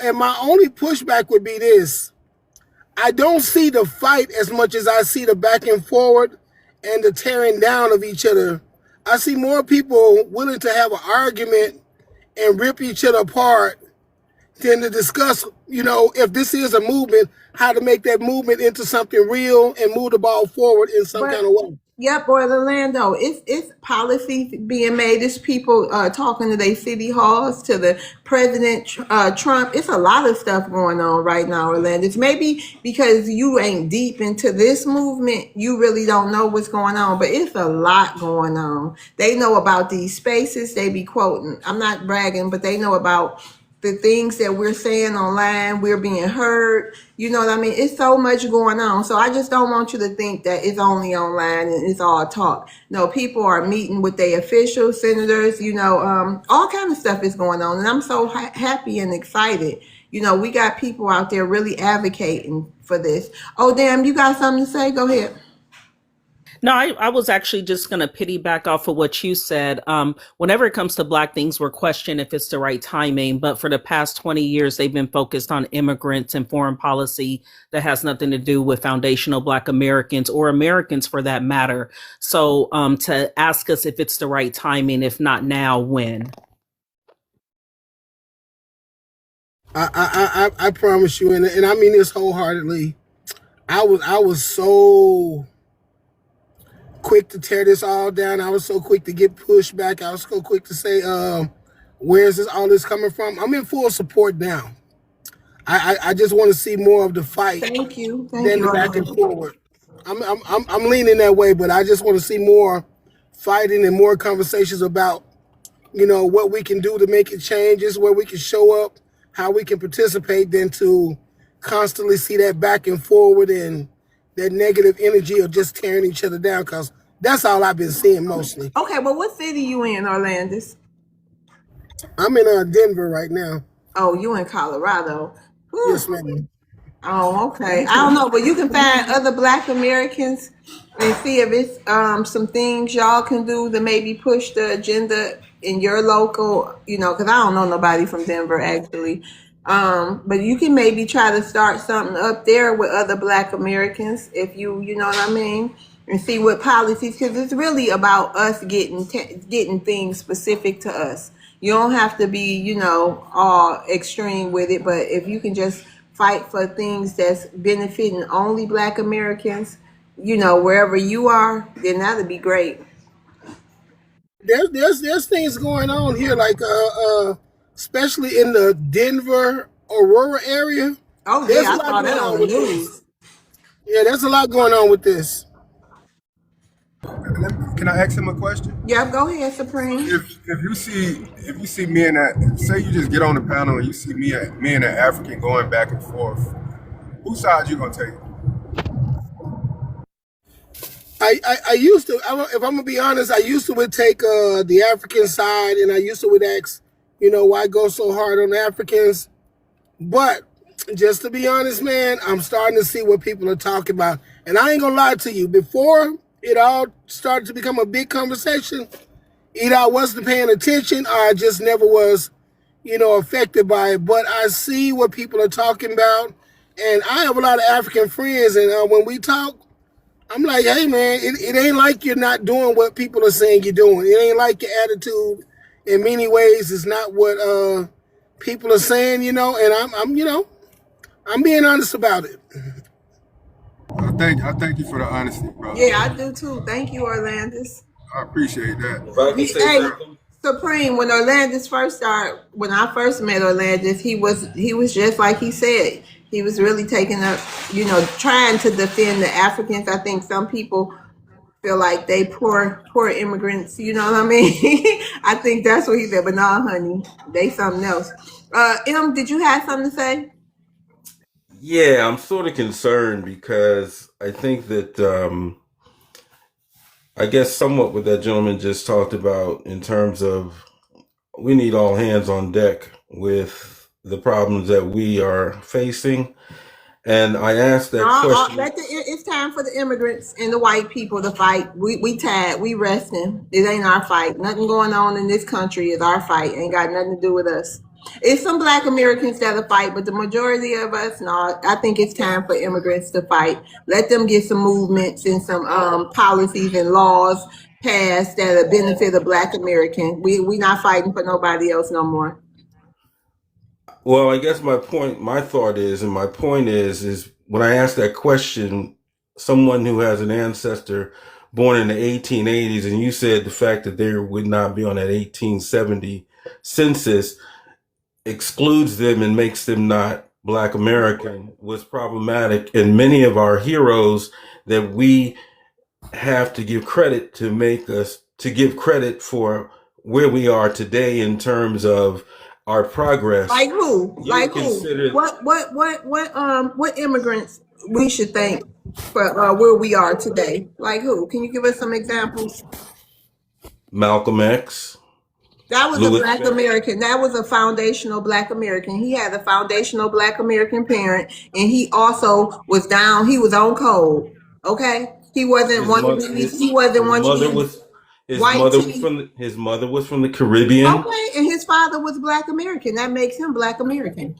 And my only pushback would be this: I don't see the fight as much as I see the back and forward and the tearing down of each other. I see more people willing to have an argument and rip each other apart than to discuss, if this is a movement, how to make that movement into something real and move the ball forward in some kind But of way. yep, or Orlando, it's policy being made. It's people talking to their city halls, to the President Trump. It's a lot of stuff going on right now, Orlando. It's maybe because you ain't deep into this movement, you really don't know what's going on. But it's a lot going on. They know about these spaces. They be quoting. I'm not bragging, but they know about the things that we're saying online, we're being heard. You know what I mean? It's so much going on. So I just don't want you to think that it's only online and it's all talk. No, people are meeting with their officials, senators, all kind of stuff is going on. And I'm so happy and excited. We got people out there really advocating for this. Oh, damn, you got something to say? Go ahead. No, I was actually just going to piggyback off of what you said. Whenever it comes to Black things, we're questioning if it's the right timing. But for the past 20 years, they've been focused on immigrants and foreign policy that has nothing to do with foundational Black Americans or Americans for that matter. So to ask us if it's the right timing, if not now, when? I promise you, and I mean this wholeheartedly. I was so quick to tear this all down. I was so quick to get pushed back. I was so quick to say, where's all this coming from? I'm in full support now. I just want to see more of the fight Thank you. Thank than you, the back and Orlando. forward. I'm leaning that way, but I just want to see more fighting and more conversations about what we can do to make it changes, where we can show up, how we can participate, than to constantly see that back and forward and that negative energy of just tearing each other down. Because that's all I've been seeing mostly. Okay, well, what city you in, Orlando? I'm in Denver right now. Oh, you in Colorado. Whew. Yes, ma'am. Oh, okay. I don't know, but you can find other Black Americans and see if it's some things y'all can do to maybe push the agenda in your local, because I don't know nobody from Denver actually. But you can maybe try to start something up there with other Black Americans if you know what I mean, and see what policies, because it's really about us getting things specific to us. You don't have to be, all extreme with it, but if you can just fight for things that's benefiting only Black Americans, wherever you are, then that'd be great. There's things going on here, like especially in the Denver, Aurora area. Oh There's yeah, a I lot saw that going on on the with this. news. Yeah, there's a lot going on with this. Can I ask him a question? Yeah, go ahead, Supreme. If you see me and that, say you just get on the panel and you see me and that African going back and forth, whose side you gonna take? I used to, if I'm gonna be honest, I used to would take the African side, and I used to would ask, why go so hard on Africans? But just to be honest, man, I'm starting to see what people are talking about, and I ain't gonna lie to you. Before it all started to become a big conversation, either I wasn't paying attention or I just never was, affected by it. But I see what people are talking about, and I have a lot of African friends, and when we talk, I'm like, hey man, it ain't like you're not doing what people are saying you're doing. It ain't like your attitude in many ways is not what people are saying, and I'm being honest about it. I thank you for the honesty, brother. Yeah, I do too. Thank you, Orlandis. I appreciate that. If I can say Hey, something, Supreme, when Orlandis first started, when I first met Orlandis, he was just like he said. He was really taking up, trying to defend the Africans. I think some people feel like they poor immigrants. You know what I mean? I think that's what he said. But nah, honey, they something else. Did you have something to say? yeah, I'm sort of concerned because I think that I guess somewhat what that gentleman just talked about in terms of we need all hands on deck with the problems that we are facing. And I asked that question. It's time for the immigrants and the white people to fight. We tired. We resting. It ain't our fight. Nothing going on in this country is our fight. Ain't got nothing to do with us. It's some Black Americans that'll fight, but the majority of us, no. I think it's time for immigrants to fight. Let them get some movements and some policies and laws passed that'll benefit the Black American. We not fighting for nobody else no more. Well, I guess my thought is, and my point is when I asked that question, someone who has an ancestor born in the 1880s, and you said the fact that they would not be on that 1870 census excludes them and makes them not Black American was problematic. And many of our heroes that we have to give credit to give credit for where we are today in terms of our progress. Like who? You Like who? consider What immigrants we should thank for where we are today? Like who? Can you give us some examples? Malcolm X, That was a Louis Black Farrakhan. American. That was a foundational Black American. He had a foundational Black American parent, and he also was down. He was on code. Okay, he wasn't His one of mother, these. He wasn't his one of mother these was white tea. his mother was from the Caribbean. Okay, and his father was Black American. That makes him Black American.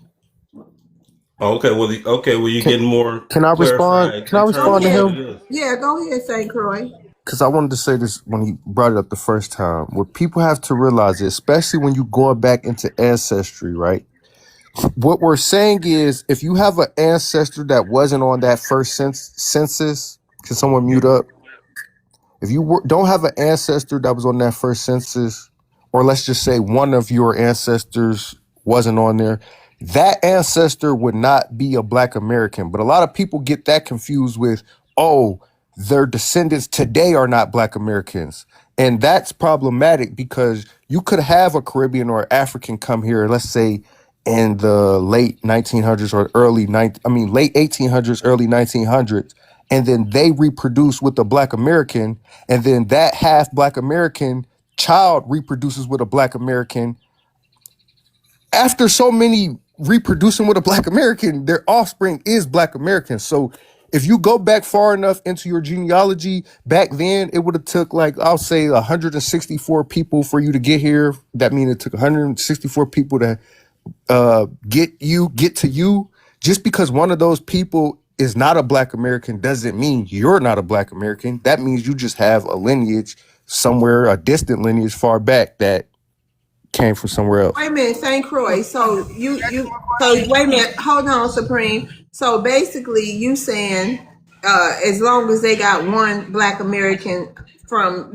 Well, you're Can getting more can I respond? clarified Can I in Go terms respond to of what ahead. it him? is. Yeah, go ahead, St. Croix. Because I wanted to say this when he brought it up the first time. What people have to realize, especially when you're going back into ancestry, right? What we're saying is, if you have an ancestor that wasn't on that first census, can someone mute up? If you don't have an ancestor that was on that first census, or let's just say one of your ancestors wasn't on there, that ancestor would not be a Black American. But a lot of people get that confused with, oh, their descendants today are not Black Americans. And that's problematic because you could have a Caribbean or African come here, let's say in the late 1900s or late 1800s, early 1900s, and then they reproduce with a Black American, and then that half Black American child reproduces with a Black American. After so many reproducing with a Black American, their offspring is Black American. So if you go back far enough into your genealogy, back then it would have took, like, I'll say 164 people for you to get here. That means it took 164 people to get to you. Just because one of those people is not a Black American doesn't mean you're not a Black American. That means you just have a lineage somewhere, a distant lineage far back that came from somewhere else. Wait a minute, St. Croix. So wait a minute, hold on, Supreme. So basically you saying as long as they got one Black American from,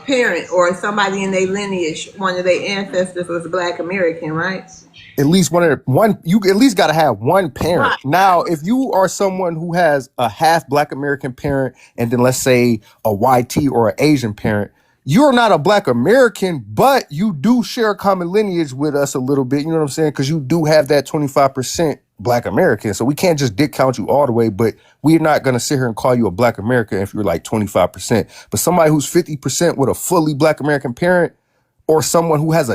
parent or somebody in their lineage, one of their ancestors was Black American, right? At least one you at least got to have one parent. Right. Now if you are someone who has a half Black American parent and then let's say a YT or an Asian parent, you're not a Black American, but you do share a common lineage with us a little bit, you know what I'm saying, because you do have that 25% Black American, so we can't just discount you all the way, but we're not going to sit here and call you a Black American if you're like 25%. But somebody who's 50% with a fully Black American parent, or someone who has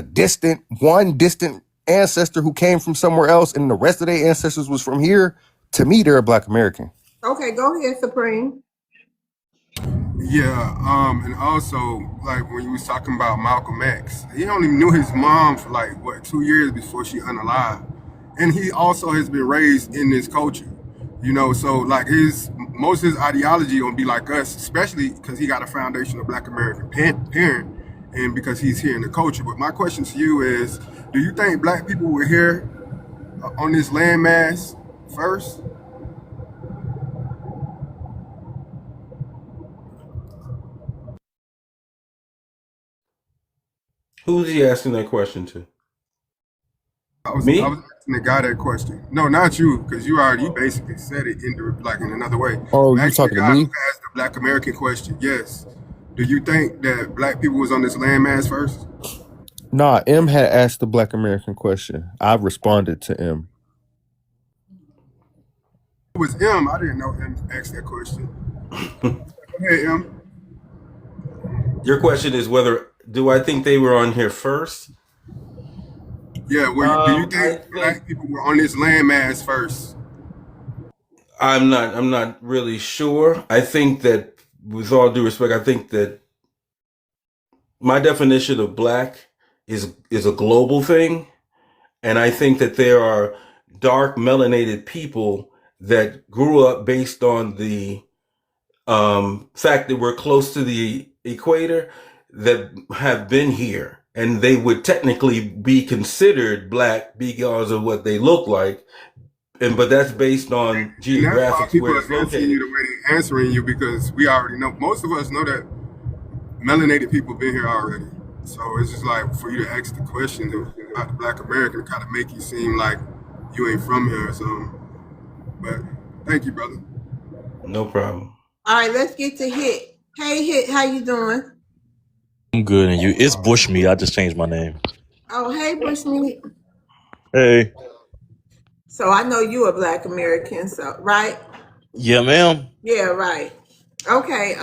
one distant ancestor who came from somewhere else and the rest of their ancestors was from here, to me, they're a Black American. Okay, go ahead, Supreme. Yeah, and also like when you was talking about Malcolm X, he only knew his mom for like what 2 years before she unalived, and he also has been raised in this culture, So like most of his ideology gonna be like us, especially because he got a foundation of Black American parent, and because he's here in the culture. But my question to you is, do you think Black people were here on this landmass first? Who's he asking that question to? I was Me? asking the guy that question. No, not you, because you basically said it in another way. Oh, I'm you asking the talking to guy who me? asked the Black American question. Yes. Do you think that Black people was on this landmass first? Nah, M had asked the Black American question. I responded to M. It was M. I didn't know M asked that question. Go ahead, M. Your question is do I think they were on here first? Yeah. Do you think Black people were on this landmass first? I'm not really sure. I think that, with all due respect, I think that my definition of Black is a global thing, and I think that there are dark melanated people that grew up based on the fact that we're close to the equator, that have been here, and they would technically be considered Black because of what they look like, but that's based on And that's why geographics people where it's are answering you located. the way they're answering you, because we already know. Most of us know that melanated people been here already. So it's just like for you to ask the question about the Black American, kind of make you seem like you ain't from here or something. But thank you, brother. No problem. All right, let's get to Hit. Hey, Hit, how you doing? I'm good, and you? It's Bushmeat. I just changed my name. Oh, hey, Bushmeat. Hey. So I know you a Black American, so right? Yeah, ma'am. Yeah, right. Okay.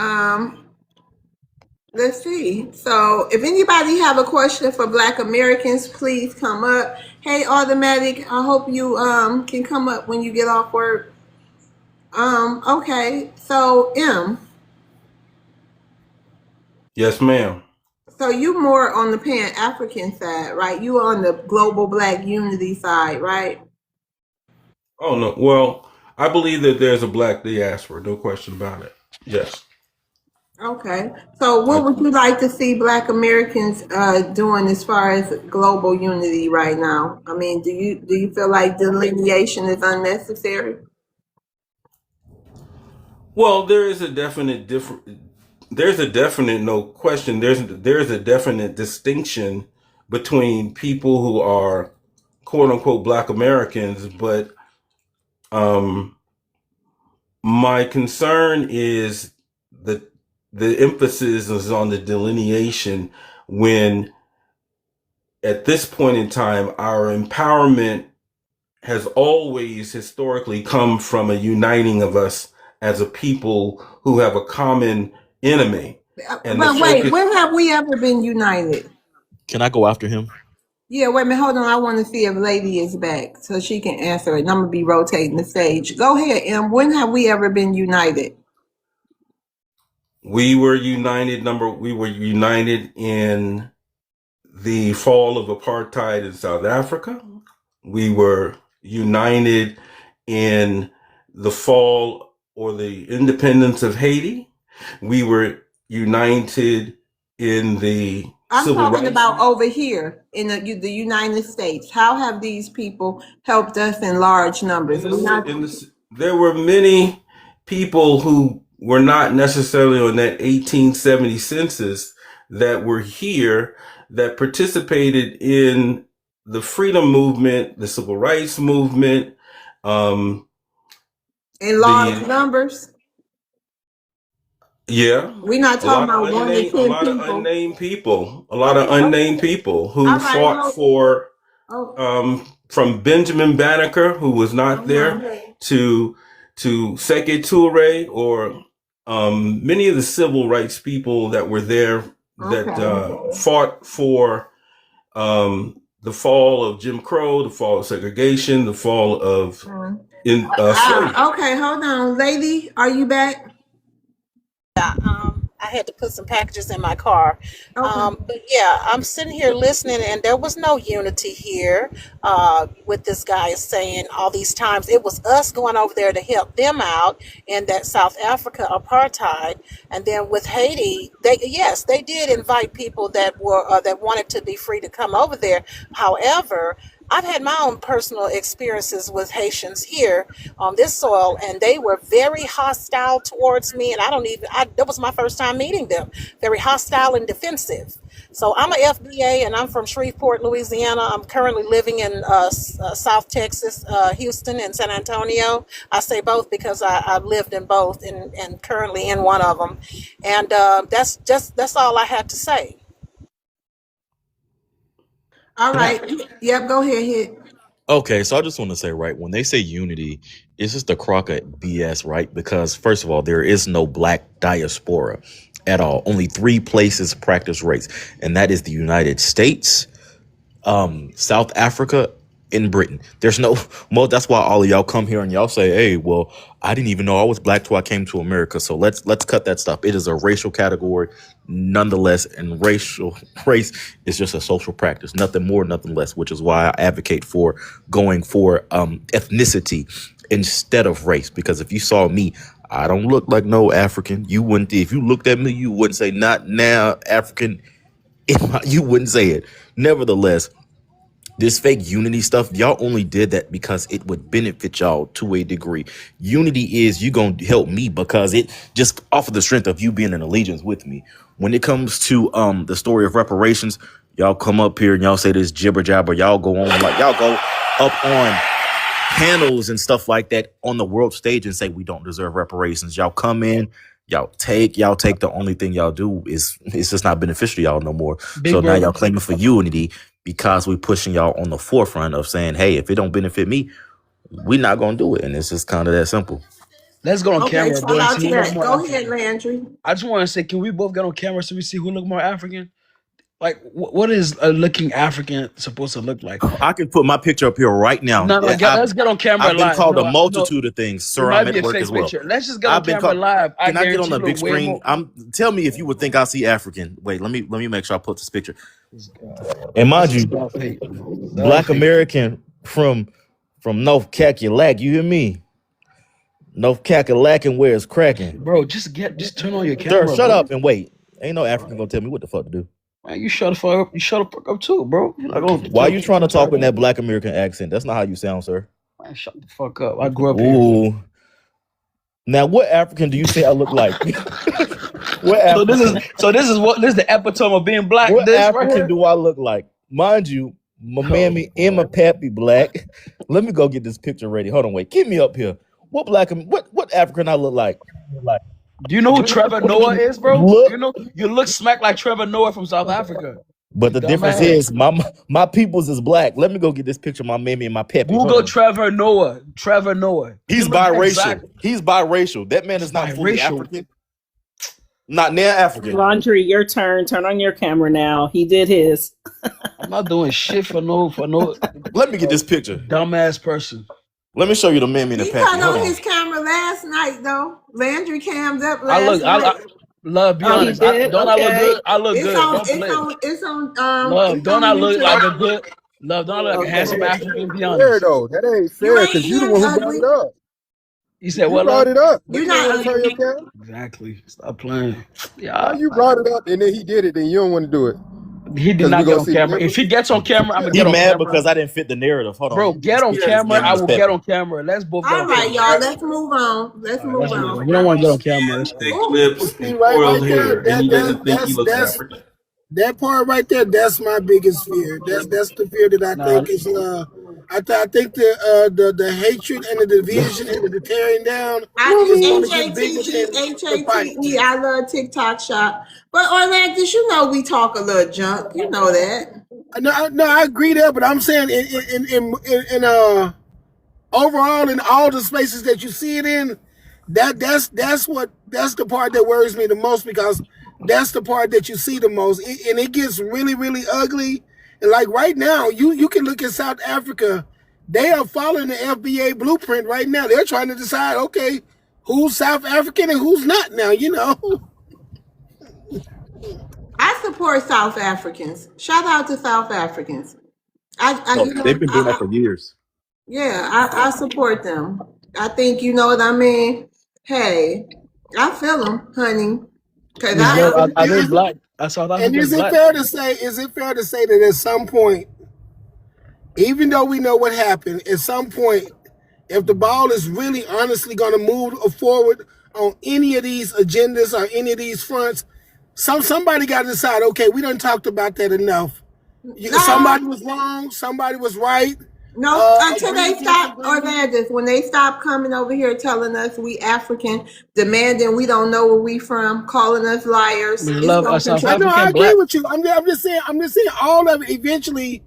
Let's see. So if anybody have a question for Black Americans, please come up. Hey, Automatic, I hope you can come up when you get off work. Okay. So M, Yes, ma'am. so you more on the Pan African side, right? You on the global Black unity side, right? Oh no. Well, I believe that there's a Black diaspora, no question about it. Yes. Okay. So what I, would you like to see Black Americans doing as far as global unity right now? I mean, do you feel like delineation is unnecessary? well, there is a definite There's a definite, no question. There's a definite distinction between people who are quote unquote Black Americans, but um, my concern is that the emphasis is on the delineation, when at this point in time our empowerment has always historically come from a uniting of us as a people who have a common enemy. And the But wait, focus when have we ever been united? Can I go after him? Yeah, wait a minute, hold on. I want to see if Lady is back so she can answer it. And I'm gonna be rotating the stage. Go ahead, M. When have we ever been united? we were united in the fall of apartheid in South Africa. We were united in the fall or the independence of Haiti. We were united in the I'm civil talking rights. about over here in the United States. How have these people helped us in large numbers? There were many people who were not necessarily on that 1870 census that were here that participated in the freedom movement, the civil rights movement, in large numbers. Yeah, We're not talking about 1 to 10 a lot of people. unnamed people, a lot of unnamed people who All right, fought for, from Benjamin Banneker, who was not there, to Sekou Touré, or many of the civil rights people that were there that fought for the fall of Jim Crow, the fall of segregation, the fall of slavery. Okay, hold on, lady, are you back? I had to put some packages in my car. But yeah, I'm sitting here listening, and there was no unity here with this guy saying all these times. It was us going over there to help them out in that South Africa apartheid. And then with Haiti, they did invite people that were that wanted to be free to come over there. However, I've had my own personal experiences with Haitians here on this soil, and they were very hostile towards me. And that was my first time meeting them. Very hostile and defensive. So I'm a FBA, and I'm from Shreveport, Louisiana. I'm currently living in South Texas, Houston, and San Antonio. I say both because I've lived in both and currently in one of them. And that's all I have to say. All right. Yep, go ahead, hit. Okay, so I just want to say, right, when they say unity, it's just a crock of BS, right? Because first of all, there is no black diaspora at all. Only 3 places practice race, and that is the United States, South Africa, in Britain. There's no that's why all of y'all come here and y'all say, hey, well, I didn't even know I was black till I came to America. So let's cut that stuff. It is a racial category nonetheless, and race is just a social practice, nothing more, nothing less, which is why I advocate for going for ethnicity instead of race. Because if you saw me, I don't look like no African. You wouldn't, if you looked at me, you wouldn't say not now African. You wouldn't say it. Nevertheless, this fake unity stuff, y'all only did that because it would benefit y'all to a degree. Unity is you gonna help me because it just off of the strength of you being in allegiance with me. When it comes to the story of reparations, y'all come up here and y'all say this jibber jabber. Y'all go on like y'all go up on panels and stuff like that on the world stage and say we don't deserve reparations. Y'all come in, y'all take. The only thing y'all do is it's just not beneficial to y'all no more. So now y'all claiming for unity because we pushing y'all on the forefront of saying, hey, if it don't benefit me, we not gonna do it. And it's just kind of that simple. Let's go on camera, bro. Go ahead, Landry. I just want to say, can we both get on camera so we see who look more African? Like, what is a looking African supposed to look like? I can put my picture up here right now. No, let's get on camera live. I've been called a multitude of things, sir. I'm at work as well. Let's just get on camera live. Can I get on the big screen? Tell me if you would think I see African. Wait, let me make sure I put this picture. And mind you, Black American from North Cackalack. You hear me? North Cackalack and where it's cracking. Bro, just turn on your camera. Sir, shut up and wait. Ain't no African gonna tell me what the fuck to do. Man, you shut the fuck up. You shut the fuck up too, bro. Why are you trying to talk in that Black American accent? That's not how you sound, sir. Man, shut the fuck up. I grew up here. Now, what African do you say I look like? So this is the epitome of being black. What African do I look like? Mind you, my mammy and my pappy black. Let me go get this picture ready. Hold on, wait. Keep me up here. What African I look like? Do you know who Trevor Noah is, bro? You look smack like Trevor Noah from South Africa. But the difference is my peoples is black. Let me go get this picture of my mammy and my peppy. Google Trevor Noah. Trevor Noah. He's biracial. He's biracial. That man is not fully African. Not now African. Laundry, your turn. Turn on your camera now. He did his. I'm not doing shit for no. Let me get this picture. Dumbass person. Let me show you the mammy and the peppy. He cut on his camera last night though. Landry cammed up last night. I love, be honest. Don't I look good? I look good. It's on. Love, don't I look like a good? Love, don't I look like a handsome African? Be honest. Fair though, that ain't fair because you the one who brought it up. You said what? You brought it up. You're not turn your camera. Exactly. Stop playing. Yeah. You brought it up and then he did it, then you don't want to do it. He did because we're not get gonna on see camera. If he gets on camera, I'm gonna He get on mad camera. because I didn't fit the narrative. Hold on, Bro, get on speak his camera. name I will get respectfully. on camera. Let's both get All on right, camera. y'all. Let's move on. Let's All right, move let's move on. on. You don't I want to get on camera. understand That's cool. Eclipse See, and right Coil's there. here, and he doesn't think he looks African. That part right there. That's my biggest fear. That's the fear that I Nah, think is. I think the hatred and the division and the tearing down is going to get bigger than the fight. I love TikTok shop. But Orlando, you know we talk a little junk. You know that. No, I agree there, but I'm saying in overall in all the spaces that you see it in, that's the part that worries me the most because that's the part that you see the most, and it gets really really ugly. And like right now, you can look at South Africa, they are following the FBA blueprint right now. They're trying to decide, okay, who's South African and who's not now. I support South Africans. Shout out to South Africans. No, they've been doing that for years. I support them. I think you know what I mean. Hey, I feel them, honey. Cause Miss Love, are they black? Are South And Africans is it black? fair to say? Is it fair to say that at some point, even though we know what happened, at some point, if the ball is really honestly going to move forward on any of these agendas or any of these fronts, somebody got to decide. Okay, we done talked about that enough. Somebody was wrong. Somebody was right. No, until they stop, Orlando, when they stop coming over here telling us we African, demanding we don't know where we from, calling us liars. Miss It's Love, gonna are South control. No, I African agree black? with you. I'm just saying all of it eventually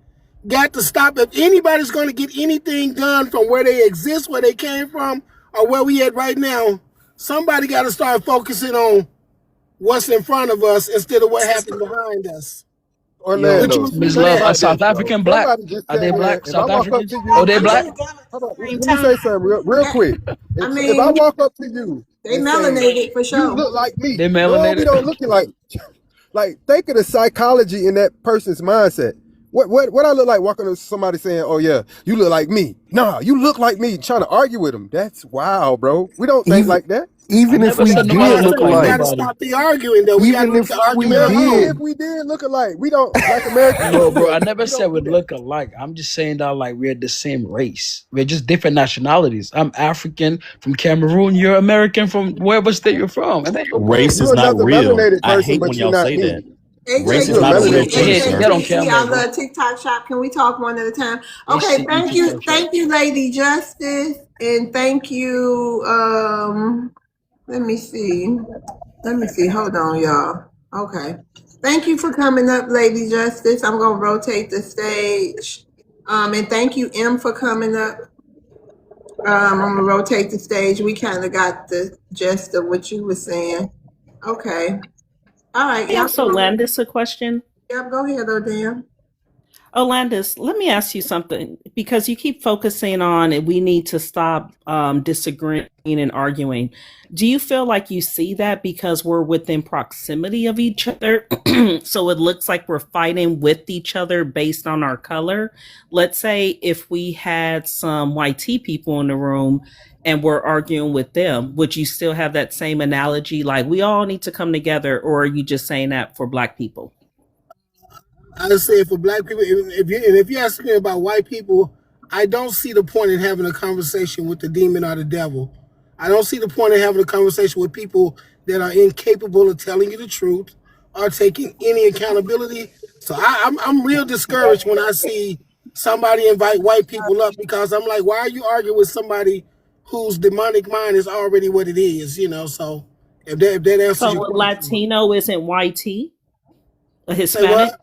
got to stop. If anybody's going to get anything done from where they exist, where they came from, or where we at right now, somebody got to start focusing on what's in front of us instead of what happened behind us. Yo, Would you Orlando. agree Miss with Think Love, that? are about South this, bro. African black? Somebody just Are they said that black? if I South walk up Africans? to Oh, you they and black? say, hold on, let me say something real quick. I If I mean, walk up to you they and say, melanated for you sure. look like me, They no, we melanated? don't look alike. Like, think of the psychology in that person's mindset. What I look like walking up to somebody saying, "Oh yeah, you look like me." Nah, you look like me. Trying to argue with them. That's wild, bro. We don't think Even like that. I even if never we said That's nobody why I did look look say like we got alike, to nobody. stop the arguing, though. We got to even let if the we argument Well, I mean, flow. did, if we did look alike, we don't. Black Americans, No, bro, I we never said don't we do that. look alike. I'm just saying that like we're the same race. We're just different nationalities. I'm African from Cameroon. You're American from wherever state you're from. And then Okay, Race is you're not another real. melanated I person, hate when but you're y'all not say me. that. Race is You're a not a real melanated hey, thing, hey, person. get sir. on camera, I bro. love TikTok shop. Can we talk one at a time? Okay, HCE TikTok shop. thank you, Lady Justice, and thank you. Let me see. Hold on, y'all. Okay. Thank you for coming up, Lady Justice. I'm gonna rotate the stage. And thank you, M, for coming up. I'm gonna rotate the stage. We kind of got the gist of what you were saying. Okay. All right, I y'all. ask Olandis a question. Yep, go ahead, Odam. Olandis, let me ask you something because you keep focusing on and we need to stop disagreeing and arguing. Do you feel like you see that because we're within proximity of each other? So it looks like we're fighting with each other based on our color. Let's say if we had some white tea people in the room and we're arguing with them, would you still have that same analogy? Like we all need to come together, or are you just saying that for black people? I say for black people, if you ask me about white people, I don't see the point in having a conversation with the demon or the devil. I don't see the point in having a conversation with people that are incapable of telling you the truth or taking any accountability. So I'm real discouraged when I see somebody invite white people up because I'm like, why are you arguing with somebody whose demonic mind is already what it is? So if that answers So your a question, Latino isn't white tea? A say what? Hispanic?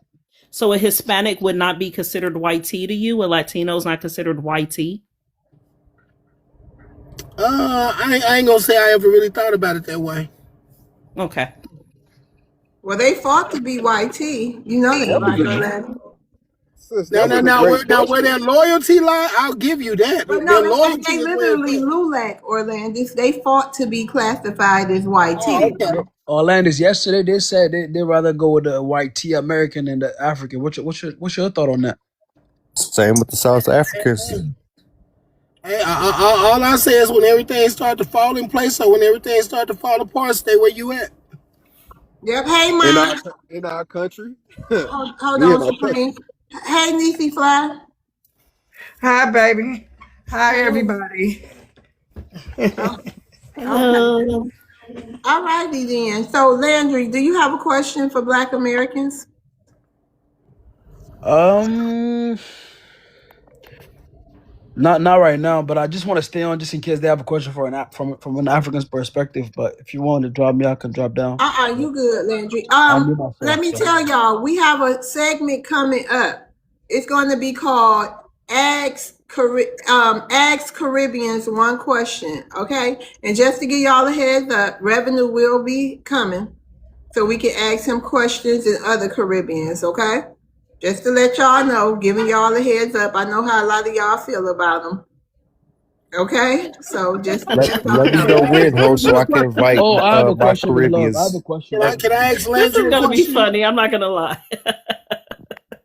So a Hispanic would not be considered white tea to you? A Latino is not considered white tea? I ain't gonna say I ever really thought about it that way. Okay. Well, they fought to be YT. You know that, right, Orlando? Sis, Now, that now, was a now, great where question. that loyalty lie, I'll give you that. But Their no, loyalty they is where it's literally at. LULAC, Orlando. They fought to be classified as Oh, YT. okay. Orlandis, yesterday they said they rather go with the white tea American than the African. What's your thought on that? same with the South Africans. Hey, all I say is when everything start to fall in place or when everything start to fall apart, stay where you at. Yep. Hey, in Ma. our country. Hold We on, in our country. Supreme. Hey, Niecy Fly. Hi, baby. Hi, Hey. everybody. Oh, okay. Hello. All righty then. So, Landry, do you have a question for Black Americans? Um, not right now, but I just want to stay on just in case they have a question for from an African's perspective. But if you want to drop me, I can drop down. You good, Landry. I'll mute Let myself. me So. tell y'all, we have a segment coming up. It's going to be called Ask Caribbeans One Question, okay? And just to give y'all a heads up, Revenue will be coming, so we can ask him questions in other Caribbeans, okay? Just to let y'all know, giving y'all a heads up. I know how a lot of y'all feel about them. Okay, so just to let y'all Let me know. know when, ho, so Landry a I can question. invite Oh, I have a my question with love. I have a Caribbeans. question. Can I ask This is Landry a gonna be question? funny. I'm not gonna lie.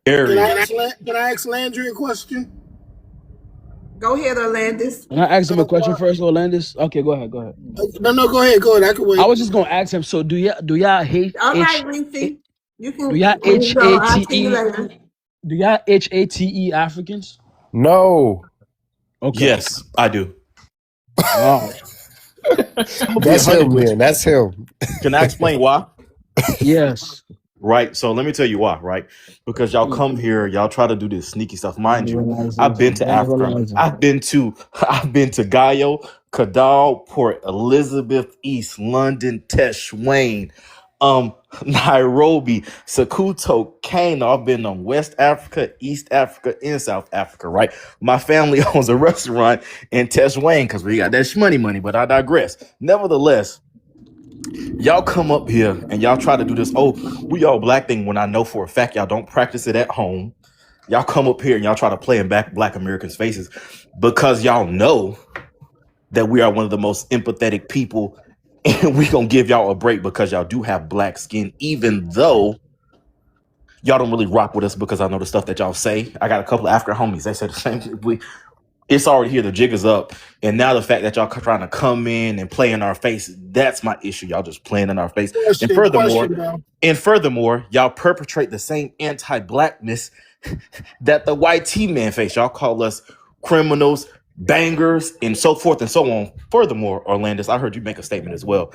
Aries. Can I ask Landry a question? Go ahead, Orlandis. Can I ask him a question Uh, first, Orlandis? Okay, go ahead. Go ahead. no, go ahead. Go ahead. I can I wait. was just gonna ask him. So do y'all hate All right, Reese. You do can y'all go. I'll see you HATE later. do y'all HATE Africans? No, Okay. Yes, I do. Wow. I'm gonna be that's 100 him. with Then you. that's him. Can I explain why? Yes. Right. So let me tell you why, right? Because y'all come here, y'all try to do this sneaky stuff. Mind you, I've been to Africa. Generalizing. I've been to Gayo, Kadal, Port Elizabeth, East London, Teshwayne, Nairobi, Sokoto, Kano. I've been on West Africa, East Africa, and South Africa, right? My family owns a restaurant in Teshwayne because we got that money, but I digress. Nevertheless, y'all come up here and y'all try to do this. Oh, we all black thing when I know for a fact y'all don't practice it at home. Y'all come up here and y'all try to play in black Americans' faces because y'all know that we are one of the most empathetic people, and we gonna give y'all a break because y'all do have black skin, even though y'all don't really rock with us because I know the stuff that y'all say. I got a couple of African homies. They said the same thing. It's already here. The jig is up. And now the fact that y'all trying to come in and play in our face, that's my issue. Y'all just playing in our face. And Question, bro. furthermore, y'all perpetrate the same anti-blackness that the white T-man face. Y'all call us criminals, bangers, and so forth and so on. Furthermore, Orlandis, I heard you make a statement as well.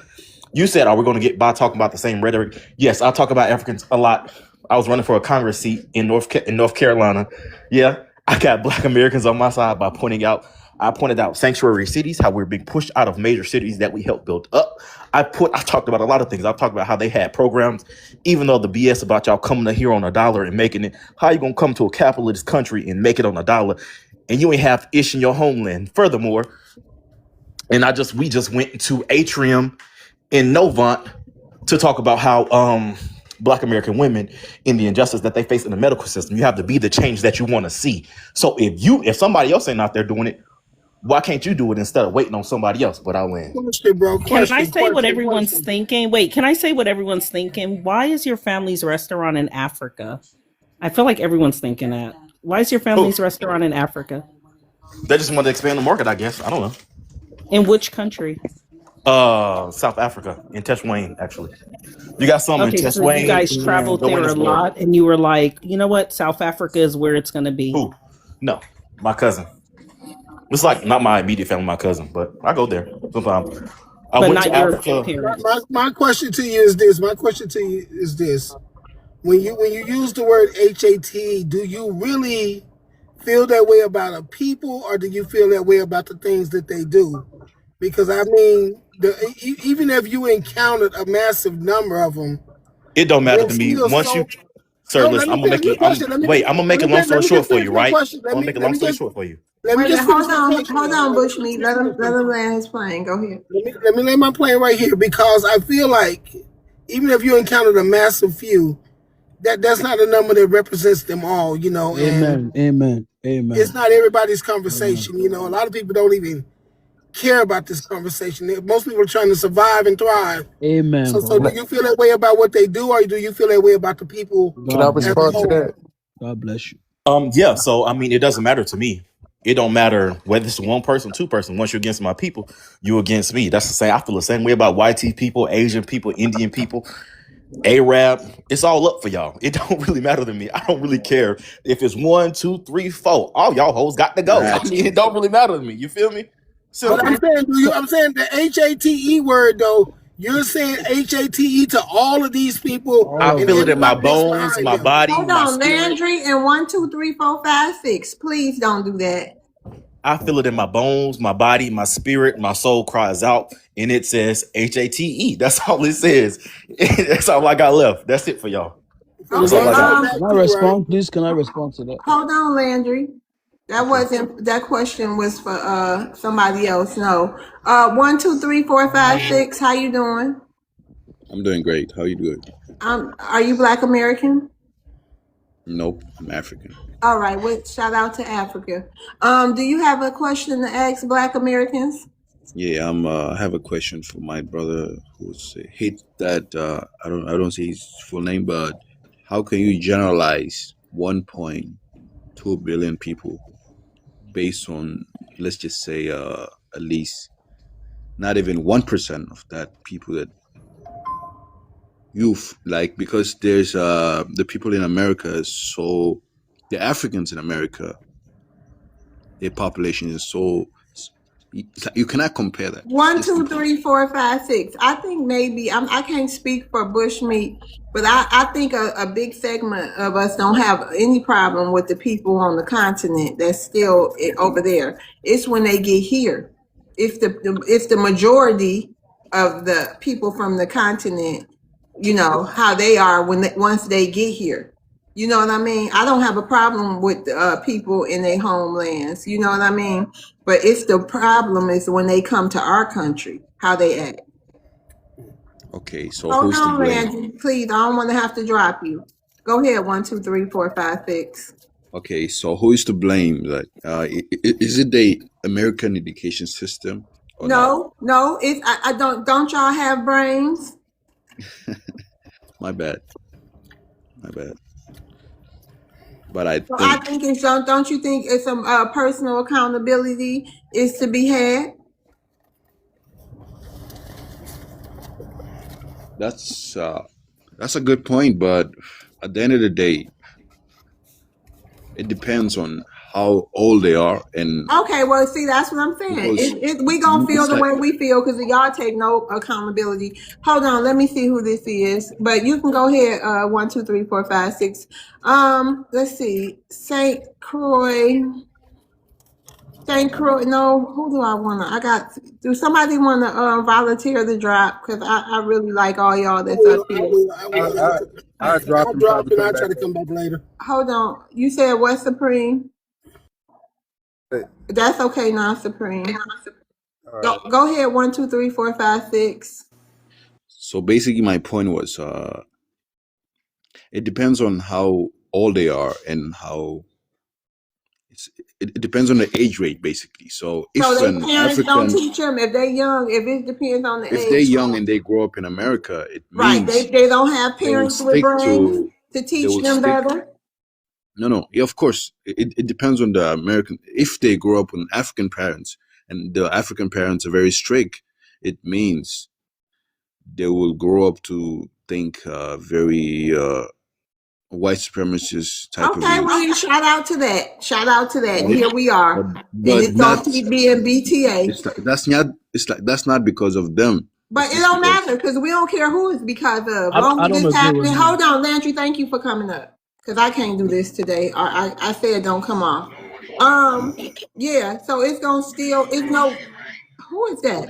You said, are we going to get by talking about the same rhetoric? Yes, I talk about Africans a lot. I was running for a Congress seat in North Carolina. Yeah, I got black Americans on my side by I pointed out sanctuary cities, how we're being pushed out of major cities that we helped build up. I talked about a lot of things. I've talked about how they had programs, even though the BS about y'all coming to here on a dollar and making it, how you gonna come to a capitalist country and make it on a dollar and you ain't have ish in your homeland. Furthermore, we just went into Atrium in Novant to talk about how black American women in the injustice that they face in the medical system. You have to be the change that you want to see. So if somebody else ain't out there doing it, why can't you do it instead of waiting on somebody else? But I'll win. Question, bro. Can I say what Question. everyone's thinking? Wait, can I say what everyone's thinking? Why is your family's restaurant in Africa? I feel like everyone's thinking that. Why is your Oh, family's restaurant in Africa? they just want to expand the market, I guess. I don't know. In which country? South Africa in Teshwayne, actually. You got some in Okay, so you Teshwayne guys and traveled there a Johannesburg. lot and you were like, you know what? South Africa is where it's going to be. Who? No, my cousin. It's like not my immediate family, my cousin, but I go there sometimes. I But went not to your Africa. parents. My question to you is this. My question to you is this. When you use the word HAT, do you really feel that way about a people, or do you feel that way about the things that they do? Because I mean, even if you encountered a massive number of them, It don't matter to there's me. still Once so. you, sir, No, let listen, me I'm gonna finish make my it. question. I'm gonna make a long story Let me short just for finish you, my right? question. I'm gonna make a long story short for you. Let me Wait a minute, just finish hold my on, question. hold on, Let me Bushmeat. just finish Let my him question. land his plane. Go ahead. Let me lay my plan right here, because I feel like even if you encountered a massive few, that's not a number that represents them all, and Amen. Amen. it's Amen. not everybody's Amen. conversation. A lot of people don't even care about this conversation. Most people are trying to survive and thrive. Amen, So Can do bro. I, you feel that way about what they do, or do you feel that way about the people can I God as bless a respond to you. whole? that? God bless you. Yeah. So I mean, it doesn't matter to me. It don't matter whether it's one person, two person. Once you're against my people, you against me. That's the same. I feel the same way about YT people, Asian people, Indian people. Arab, it's all up for y'all. It don't really matter to me. I don't really care if it's 1, 2, 3, 4. All y'all hoes got to go. I mean, it don't really matter to me. You feel me? But Simple. I'm saying, I'm saying the HATE word though. You're saying HATE to all of these people I All of and feel it them. in my everybody that's bones, behind my them. body, Hold my on, spirit. Landry, and 1, 2, 3, 4, 5, 6. Please don't do that. I feel it in my bones, my body, my spirit, my soul cries out, and it says HATE. That's all it says. That's all I got left. That's it for y'all. So That's Okay. all I that's got. your Can back I too, right? respond, please? Can I respond to that? Hold on, Landry. That Okay. wasn't that question was for somebody else. No. 1, 2, 3, 4, 5, 6. How you doing? I'm doing great. How you doing? Are you Black American? Nope, I'm African. All right. Well, shout out to Africa. Do you have a question to ask Black Americans? Yeah, I have a question for my brother who's hate that I don't say his full name, but how can you generalize 1.2 billion people based on, let's just say, at least not even 1% of that people that youth like, because there's the people in America is so, the Africans in America, their population is so, it's like you cannot compare that. It's One, just two, impossible. 3, 4, 5, 6. I think maybe I can't speak for bushmeat, but I think a big segment of us don't have any problem with the people on the continent that's still over there. It's when they get here. If the majority of the people from the continent, how they are once they get here. You know what I mean? I don't have a problem with people in their homelands. You know what I mean? But it's the problem is when they come to our country, how they act. Okay, so Hold who's to on, blame? Randy. Please, I don't want to have to drop you. Go ahead. 1, 2, 3, 4, 5, 6. Okay, so who is to blame? Like, is it the American education system or not? No. It's I don't y'all have brains? My bad, my bad. But I So I think think it's don't you think it's some personal accountability is to be had? that's uh, that's a good point. But at the end of the day, it depends on how old they are, and Okay, well, see, that's what I'm saying. because We gonna feel it's the like, way we feel because y'all take no accountability. Hold on, let me see who this is. But you can go ahead. 1, 2, 3, 4, 5, 6. Let's see. Saint Croix. No, who do I wanna? Do somebody wanna volunteer the drop? Because I really like all y'all I that's up will. I here. will. I will. I drop I'll and drop probably and come I'll back try to up. come back later. Hold on. You said what, Supreme? That's okay, not Supreme. All right. Go ahead. 1, 2, 3, 4, 5, 6. so basically my point was, it depends on how old they are and how it's, it depends on the age rate basically. So So if they an parents don't African, teach them if they young. If it depends on the if they're age, young and they grow up in America, it right? means They don't have they will parents with stick brains to to they teach will them stick better. no, yeah, of course it depends on the American. If they grow up with African parents and the African parents are very strict, it means they will grow up to think very white supremacist type of Okay, well, views. then shout out to that. Shout out to that. And but here we but are, and but it's gonna not, keep being BTA. that's not because of them. It's But it just don't because matter because we don't care who it's because of. Long I as don't it's agree with happening. him. Hold on, Landry. Thank you for coming up because I can't do this today. I said don't come off. Yeah. So it's gonna still. It's no. Who is that?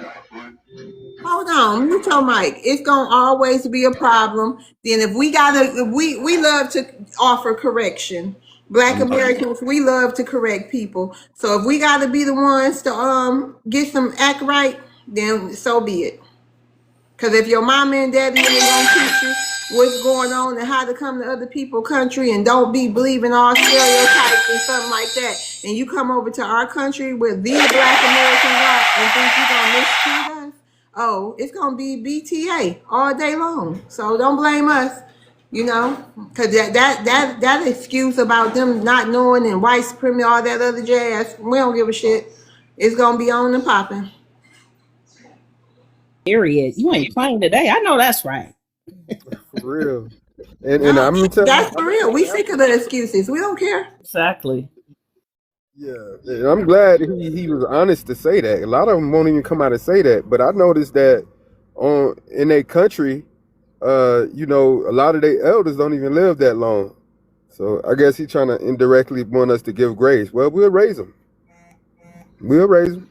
Hold on, mute your mic. It's gonna always be a problem. Then if we love to offer correction. Black I'm Americans, we love to correct people. So if we gotta be the ones to get some act right, then so be it. Cause if your mama and daddy ain't gonna teach you what's going on and how to come to other people's country and don't be believing all stereotypes and something like that, and you come over to our country where the Black Americans are and think you gonna mistreat us, oh, it's gonna be BTA all day long. So don't blame us, cause that excuse about them not knowing and white supremacy, all that other jazz, we don't give a shit. It's gonna be on and popping. Period. You ain't playing today. I know that's right. for real. And No, I'm telling you, that's for real. We sick of the excuses. We don't care. Exactly. yeah, and I'm glad he was honest to say that. A lot of them won't even come out and say that. But I noticed that on in their country, a lot of their elders don't even live that long. So I guess he's trying to indirectly want us to give grace. Well, we'll raise them. We'll raise them.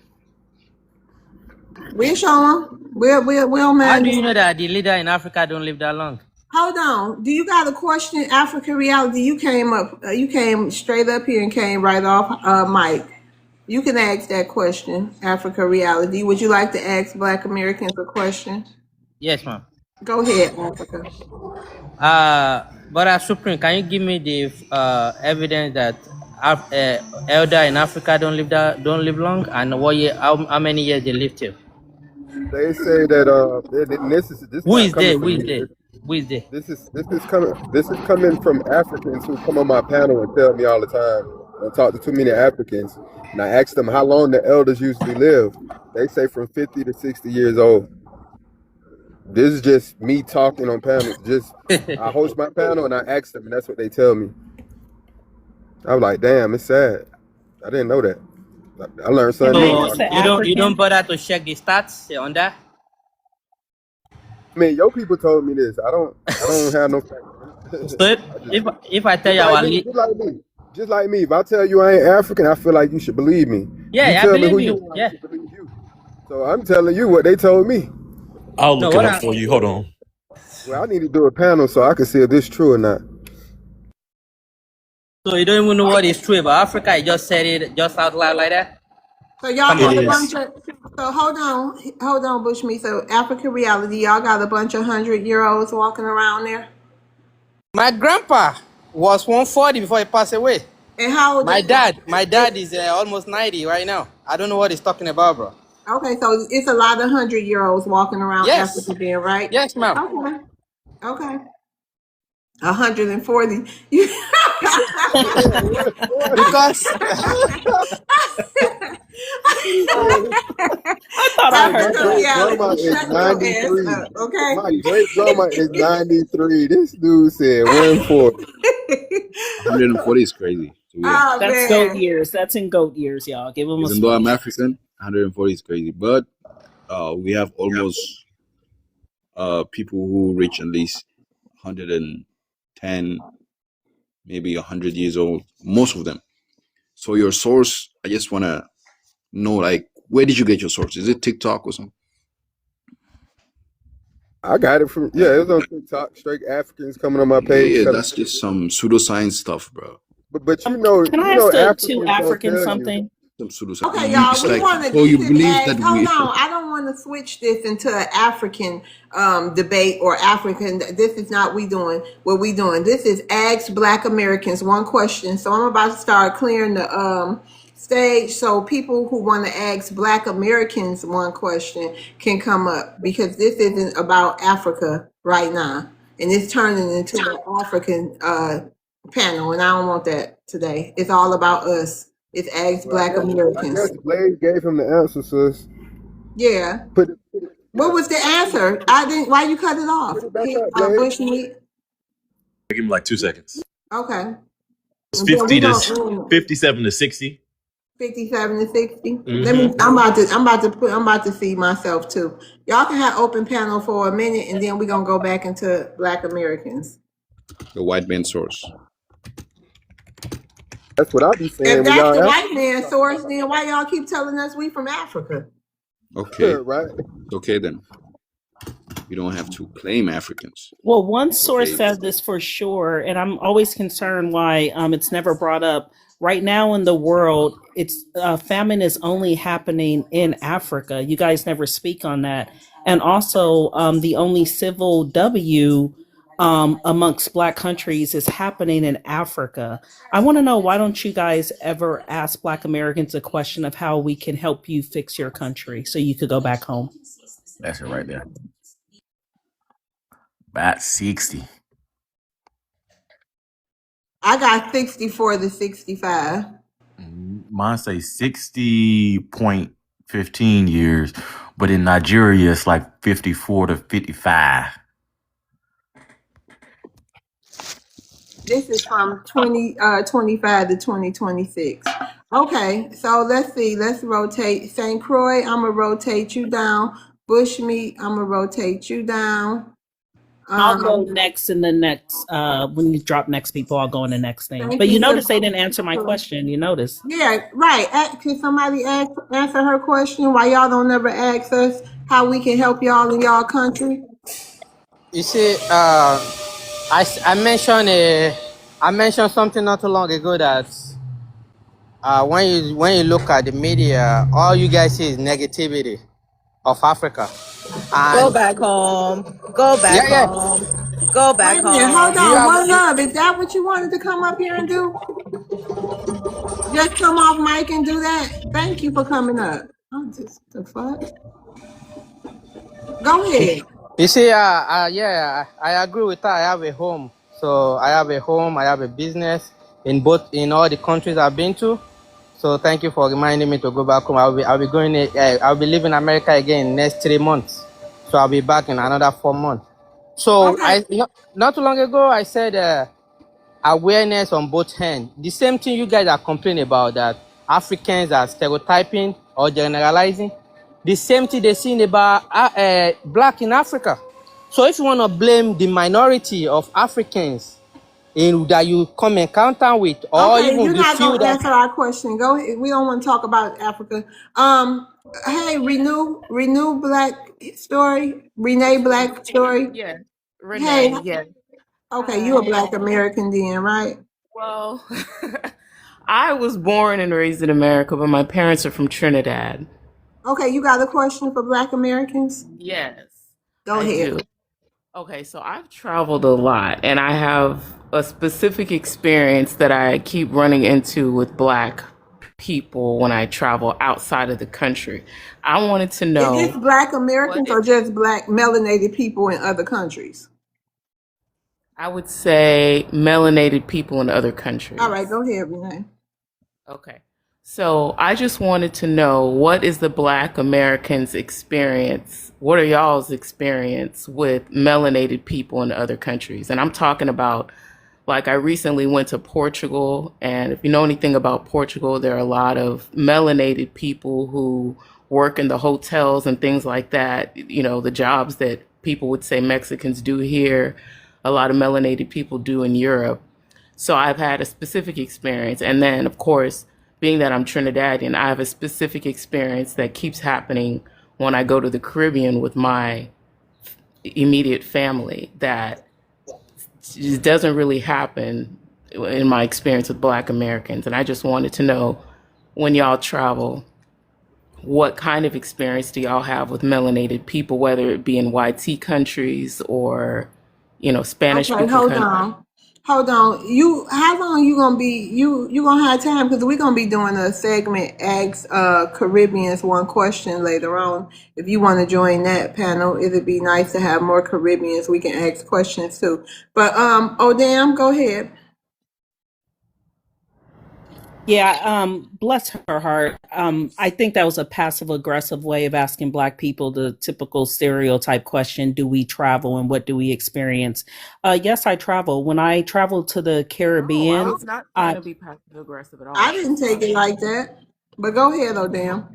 We'll show them. We'll How do manage. you know that the leader in Africa don't live that long? Hold on. Do you got a question, African reality? You came up. You came straight up here and came right off, Mike. You can ask that question, Africa reality. Would you like to ask Black Americans a question? Yes, ma'am. Go ahead, Africa. But Supreme, can you give me the evidence that elder in Africa don't live long, and what year? How many years they live till? They say that this Who not is coming there? Who from is me. there? Who is there? This is coming from Africans who come on my panel and tell me all the time. I talk to too many Africans, and I ask them how long the elders usually live. They say from 50 to 60 years old. This is just me talking on panels. Just I host my panel and I ask them, and that's what they tell me. I was like, damn, it's sad. I didn't know that. I learned Can something I new. So ask the you don't African? bother to check the stats on that? I mean, your people told me this. I don't have no. So I just if I tell just you like our me, just like me, just like me. If I tell you I ain't African, I feel like you should believe me. You yeah, I tell me who believe you you. are, I Yeah. should believe you. So I'm telling you what they told me. I'll No, look it what up I for you. Hold on. Well, I need to do a panel so I can see if this true or not. so you don't even know what is true about Africa. You just said it just out loud like that. So y'all Come It got on. a is. bunch of. So hold on, Bushmeat. So African reality, y'all got a bunch of 100-year-olds walking around there. My grandpa was 140 before he passed away. And how old? My dad is almost 90 right now. I don't know what he's talking about, bro. Okay, so it's a lot of 100-year-olds walking around Yes, Africa, then, right? yes, ma'am. Okay, okay. 140. You- Because I thought I Hey, my heard Africa great that. grandma reality, is shut your ass 93. up, okay? My great grandma is 93. This dude said 140. 140 is crazy. So yeah, Oh That's goat man. years. That's in goat years, y'all. Give them a even though I'm space. African, 140 is crazy. But we have almost people who reach at least 110, maybe 100 years old. Most of them. So your source, I just wanna know, like, where did you get your source? Is it TikTok or something? I got it from, yeah, it was on TikTok. Straight Africans coming on my page Yeah, telling that's me. just some pseudoscience stuff, bro. But Can I ask the two Africans gonna Africans tell you. something? Some pseudoscience. Okay, y'all, It's we like, want to, so this you is believe ag, that hold we. on, I don't want to switch this into an African debate or African, this is not what we doing. This is Ask Black Americans, one question. So I'm about to start clearing the stage so people who want to ask Black Americans one question can come up because this isn't about Africa right now. And it's turning into an African panel, and I don't want that today. It's all about us. It's Ask Well, Black I Americans. guess Blade gave him the answer, sis. Yeah. Yeah, What was the answer? I didn't. Why you cut it put off? it back up, Blade. Bush meat. Give me like 2 seconds. Okay. It's And then we 50 to gonna 57 to 60. 57 to 60. Let me. Mm-hmm. I'm about to feed myself too. Y'all can have open panel for a minute, and then we gonna go back into Black Americans. The white man source. That's what I be If saying when that's y'all the ask white man source, then why y'all keep telling us we from Africa? Okay, right? okay then. You don't have to claim Africans. Well, one source Okay. said this for sure, and I'm always concerned why it's never brought up. Right now in the world, it's famine is only happening in Africa. You guys never speak on that, and also the only civil W amongst Black countries is happening in Africa. I want to know, why don't you guys ever ask Black Americans a question of how we can help you fix your country so you could go back home? That's it right there. About 60. I got 64 to 65. Mine say 60.15 years, but in Nigeria it's like 54 to 55. This is from 2025 to 2026. Okay, so let's see. Let's rotate. St. Croix, I'm gonna rotate you down. Bushmeat, I'm gonna rotate you down. I'll go Um, next in the next when you drop next people, I'll go in the next thing. thank But you you for notice they didn't answer my question. You notice. yeah, right. Can somebody answer her question? Why y'all don't ever ask us how we can help y'all in y'all country? You see, I mentioned something not too long ago that when you look at the media, all you guys see is negativity of Africa, Go and back home. Go back yeah, yeah, home. Go back Wait a minute, hold home. do you on. have? What love? Is that what you wanted to come up here and do? Just come off mic and do that? Thank you for coming up. Oh, just the fuck? Go ahead. You see, yeah, I agree with that. I have a home, so I have a home. I have a business in all the countries I've been to. So thank you for reminding me to go back home. I'll be going. I'll be leaving America again in next 3 months. So I'll be back in another 4 months. So Okay. not too long ago I said awareness on both ends. The same thing you guys are complaining about, that Africans are stereotyping or generalizing. The same thing they're saying about black in Africa. So if you want to blame the minority of Africans in that you come encounter with, or Okay, even you're the not few gonna that answer our question. Go ahead. We don't want to talk about Africa. Hey, Renew Black Story, Renee Black Story. Yeah, Hey, Renee. Yeah. okay, you a Hi. Black American then, right? Well, I was born and raised in America, but my parents are from Trinidad. Okay, you got a question for Black Americans? Yes, Go I ahead. do. Okay, so I've traveled a lot and I have a specific experience that I keep running into with Black people when I travel outside of the country. I wanted to Is this know Black what Americans is, or just Black melanated people in other countries? I would say, melanated people in other All right, countries. go ahead, Renee. Okay. So I just wanted to know, what is the Black Americans' experience? What are y'all's experience with melanated people in other countries? And I'm talking about, like, I recently went to Portugal, and if you know anything about Portugal, there are a lot of melanated people who work in the hotels and things like that. You know, the jobs that people would say Mexicans do here, a lot of melanated people do in Europe. So I've had a specific experience. And then, of course, being that I'm Trinidadian, I have a specific experience that keeps happening when I go to the Caribbean with my immediate family that just doesn't really happen in my experience with Black Americans. And I just wanted to know, when y'all travel, what kind of experience do y'all have with melanated people, whether it be in YT countries or, Spanish Okay, speaking hold countries? on. Hold on. How long you gonna be you gonna have time? Because we're gonna be doing a segment Ask Caribbeans one question later on. If you want to join that panel, it'd be nice to have more Caribbeans we can ask questions to. But Odam, go ahead. Yeah, bless her heart. I think that was a passive aggressive way of asking Black people the typical stereotype question: do we travel and what do we experience? Yes, I travel. When I travel to the Oh, I Caribbean, was not trying I to be passive aggressive at I all. didn't take it like that. But go ahead, Odam.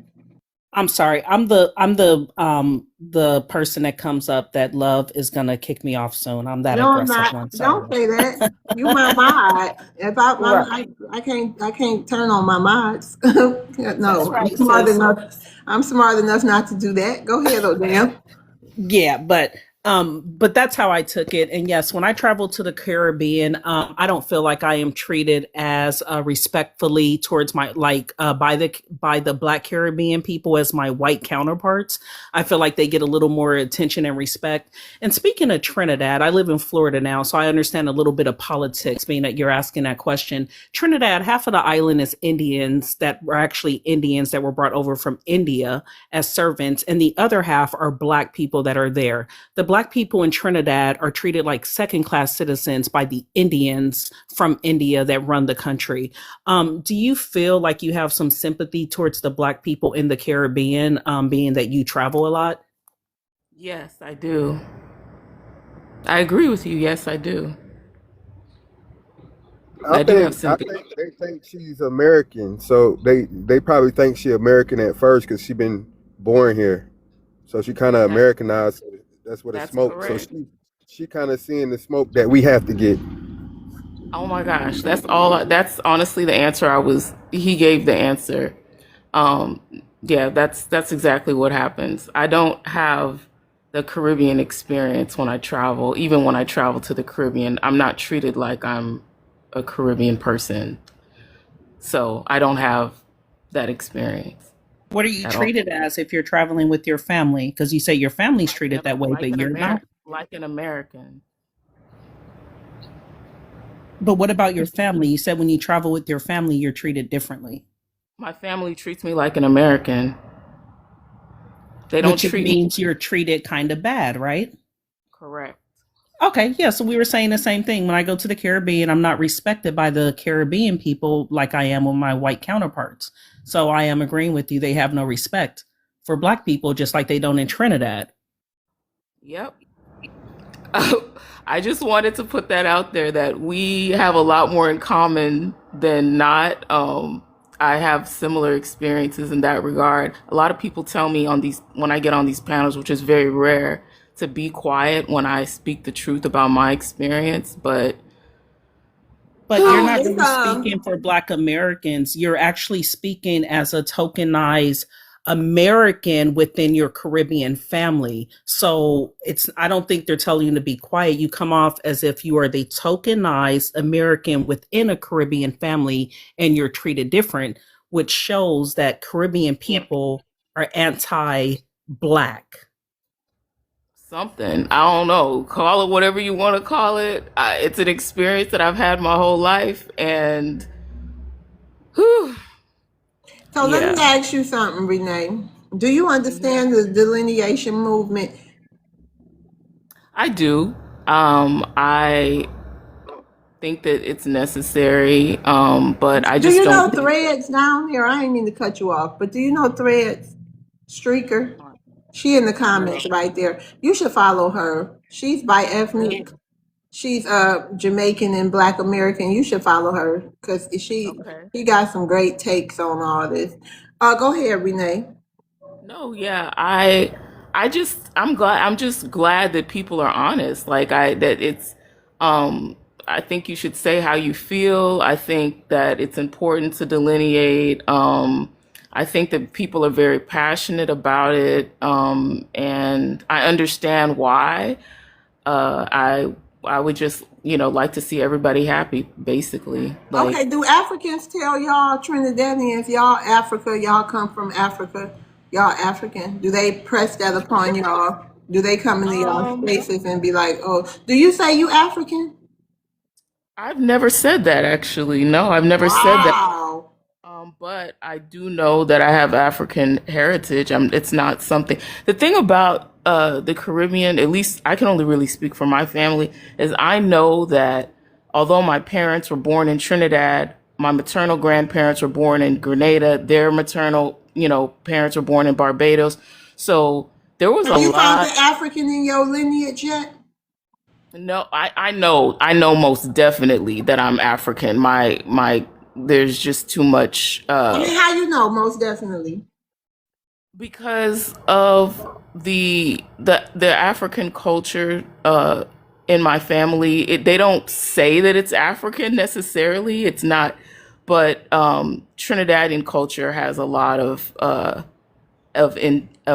I'm sorry. I'm the person that comes up that love is gonna kick me off soon. I'm that No, I'm aggressive not. one. Don't Sorry. say that. You my mod. If I, Right. I can't turn on my mods. That's No, I'm right, smart sis. enough. I'm smart enough not to do that. Go ahead, Odam. Yeah, but that's how I took it. And yes, when I travel to the Caribbean, I don't feel like I am treated as respectfully towards my by the Black Caribbean people as my white counterparts. I feel like they get a little more attention and respect. And speaking of Trinidad, I live in Florida now, so I understand a little bit of politics. Being that you're asking that question, Trinidad, half of the island is Indians that were actually Indians that were brought over from India as servants, and the other half are Black people that are there. The Black people in Trinidad are treated like second class citizens by the Indians from India that run the country. Do you feel like you have some sympathy towards the Black people in the Caribbean, being that you travel a lot? Yes, I do. I agree with you. Yes, I do. I I do have think I sympathy. think they think she's American, so they probably think she American at first because she been born here, so she kind of That Americanized. So that's what it that's smoke. So correct. she kind of seeing the smoke that we have to get. Oh my gosh, that's all. That's honestly the answer. He gave the answer. Um, yeah, that's exactly what happens. I don't have the Caribbean experience when I travel. Even when I travel to the Caribbean, I'm not treated like I'm a Caribbean person. So I don't have that experience What are you at all. treated as if you're traveling with your family? Because you say your family's treated that way, but you're not. Like an American. But what about your family? You said when you travel with your family, you're treated differently, My family treats me like an American. They don't which treat me means you're treated kind of bad, right? correct. Okay, yeah. So we were saying the same thing. When I go to the Caribbean, I'm not respected by the Caribbean people like I am with my white counterparts. So I am agreeing with you. They have no respect for Black people, just like they don't in Trinidad. Yep. I just wanted to put that out there that we have a lot more in common than not. I have similar experiences in that regard. A lot of people tell me when I get on these panels, which is very rare, to be quiet when I speak the truth about my experience, but But you're not It's really speaking for Black Americans. You're actually speaking as a tokenized American within your Caribbean family. So I don't think they're telling you to be quiet. You come off as if you are the tokenized American within a Caribbean family and you're treated different, which shows that Caribbean people are anti Black. something. I don't know. Call it whatever you want to call it. It's an experience that I've had my whole life, and whew, So let me yeah, ask you something, Renee. Do you understand the delineation movement? I do. I think that it's necessary, but I Do just you know don't think. Threads down here? I didn't mean to cut you off, but do you know Threads? Streaker? She in the No. comments right there. You should follow her. She's by ethnic. She's Jamaican and Black American. You should follow her because Okay. she got some great takes on all this. Go ahead, Renee. No, yeah, I'm just glad that people are honest. That it's I think you should say how you feel. I think that it's important to delineate. I think that people are very passionate about it. And I understand why. I would just, like to see everybody happy, basically. Okay, do Africans tell y'all Trinidadians, y'all Africa, y'all come from Africa, y'all African? Do they press that upon y'all? Do they come into y'all Um, spaces and be like, oh, do you say you African? I've never said that actually. No, I've never said that. Wow. But I do know that I have African heritage. It's not something. The thing about the Caribbean, at least I can only really speak for my family, is I know that although my parents were born in Trinidad, my maternal grandparents were born in Grenada, their maternal, parents were born in Barbados. So there was a Have you found the lot. African in your lineage yet? No, I know most definitely that I'm African. There's just too much. I mean, how you know? Most definitely. Because of the African culture in my family, they don't say that it's African necessarily. It's not, but Trinidadian culture has a lot of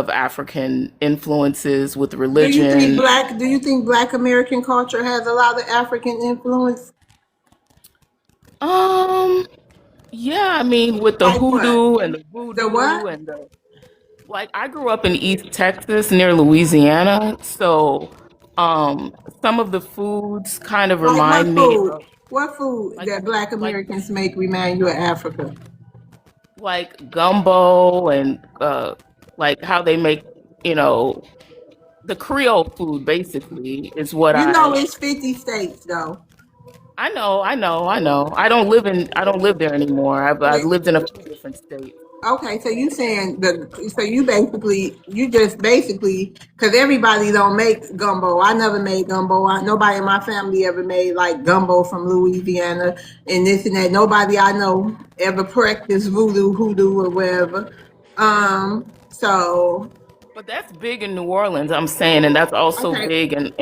African influences with religion. Do you think Black American culture has a lot of African influence? Um, yeah, I mean with the Like what? hoodoo and the The voodoo what? and the like, I grew up in East Texas near Louisiana, so some of the foods kind of Like remind what me food? of What food like that Black like Americans make remind you of Africa? like gumbo and like how they make, you know, the Creole food basically is what You know it's 50 states though. I know. I don't live there anymore. I've lived in a few different states. Okay, so you saying so you just basically, because everybody don't make gumbo. I never made gumbo. Nobody in my family ever made like gumbo from Louisiana and this and that. Nobody I know ever practiced voodoo, hoodoo, or whatever. So But that's big in New Orleans, I'm saying, and that's also okay, big in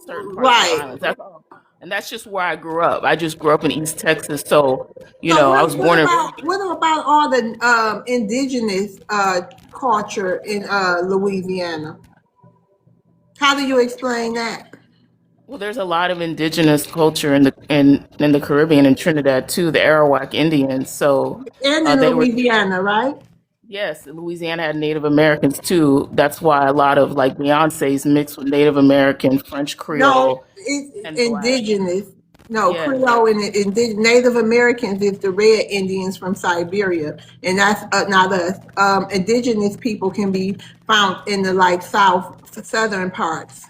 certain parts of the right. islands. That's all. And that's just where I grew up. I just grew up in East Texas, so So I was born and raised. what about all the indigenous culture in Louisiana? How do you explain that? Well, there's a lot of indigenous culture in the Caribbean and Trinidad too. The Arawak Indians, so And in they were. Louisiana, right? Yes, Louisiana had Native Americans too. That's why a lot of like Beyonce's mixed with Native American, French No, Creole, it's and Black. indigenous. No, Yes, Creole and Native Americans is the red Indians from Siberia, and that's not us. Indigenous people can be found in the like southern parts.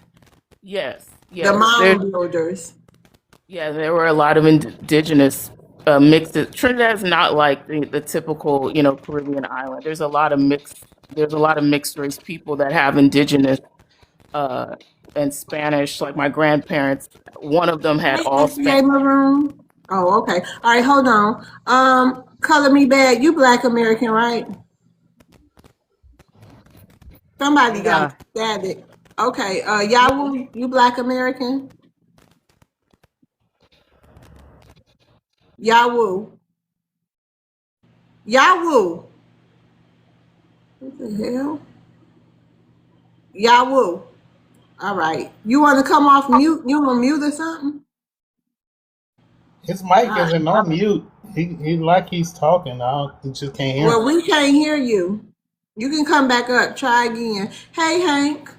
yes, The yes. mound builders. There were a lot of indigenous mixes. Trinidad's not like the typical, Caribbean island. There's a lot of mixed race people that have indigenous uh, and Spanish. Like my grandparents, one of them had Hey, all Spanish. SBA Maroon. Oh, okay. All right, hold on. Color me bad. You Black American, right? Somebody got Nah, static. Okay. Yahoo, you Black American? Yahoo. Yahoo. What the hell? Yahoo. All right. You want to come off mute? You on mute or something? His mic All right. isn't on mute. He like he's talking. He just can't hear Well, him. we can't hear you. You can come back up. Try again. Hey, Hank.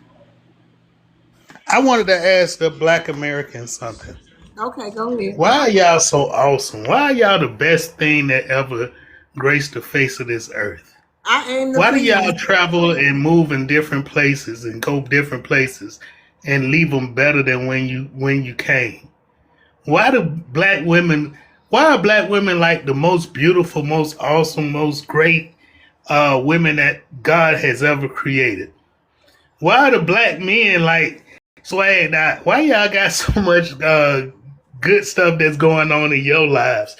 I wanted to ask the Black Americans something. Okay, go ahead. Why are y'all so awesome? Why are y'all the best thing that ever graced the face of this earth? I aim to Why do please. y'all travel and move in different places and go different places and leave them better than when you came? Why do black women? Why are black women like the most beautiful, most awesome, most great women that God has ever created? Why are the black men like swagged out? Why y'all got so much good stuff that's going on in your lives?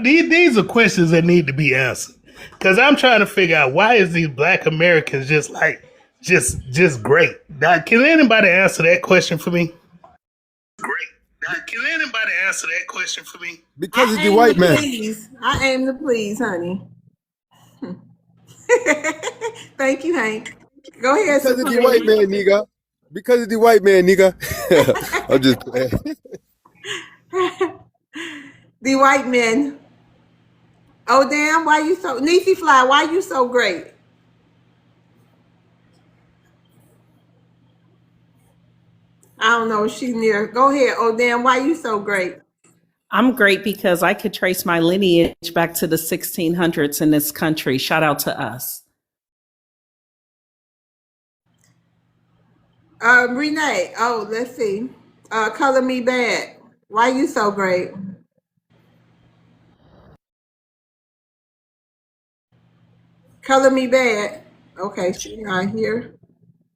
These are questions that need to be answered. Cause I'm trying to figure out why is these black Americans just great? Now, can anybody answer that question for me? Great. Now, can anybody answer that question for me? Because I it's the aim to white man. please. I aim to please, honey. Thank you, Hank. Go ahead, Because it's the white Supreme. man, nigga. Because it's the white man, nigga. I'm just playing. The white men. Oh damn! Why you so Niecy Fly? Why you so great? I don't know. She's near. Go ahead. Oh damn! Why you so great? I'm great because I could trace my lineage back to the 1600s in this country. Shout out to us. Renee. Oh, let's see. Color me bad. Why you so great? Color me bad. Okay, she's not here.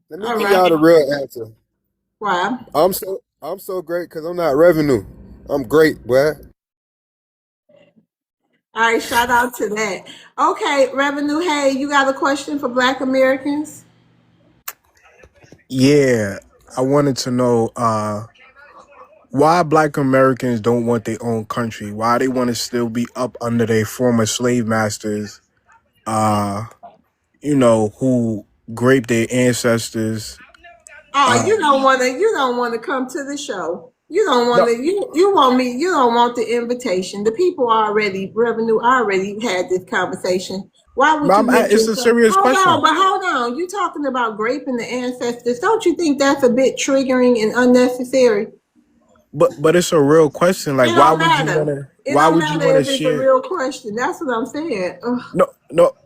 Let me All give right. y'all the real answer. Why? I'm so great because I'm not revenue. I'm great, boy. All right. Shout out to that. Okay, Revenue. Hey, you got a question for Black Americans? Yeah, I wanted to know why Black Americans don't want their own country. Why they want to still be up under their former slave masters, uh, who raped their ancestors. Oh, you don't wanna come to the show. You don't No, wanna you want me, you don't want the invitation. The people already Revenue already had this conversation. Why would you make it's a yourself serious question. hold on. You talking about raping the ancestors. Don't you think that's a bit triggering and unnecessary? But it's a real question. It Like, don't matter. It why don't would you matter want to if it's a share? real question. That's what I'm saying. Ugh. No.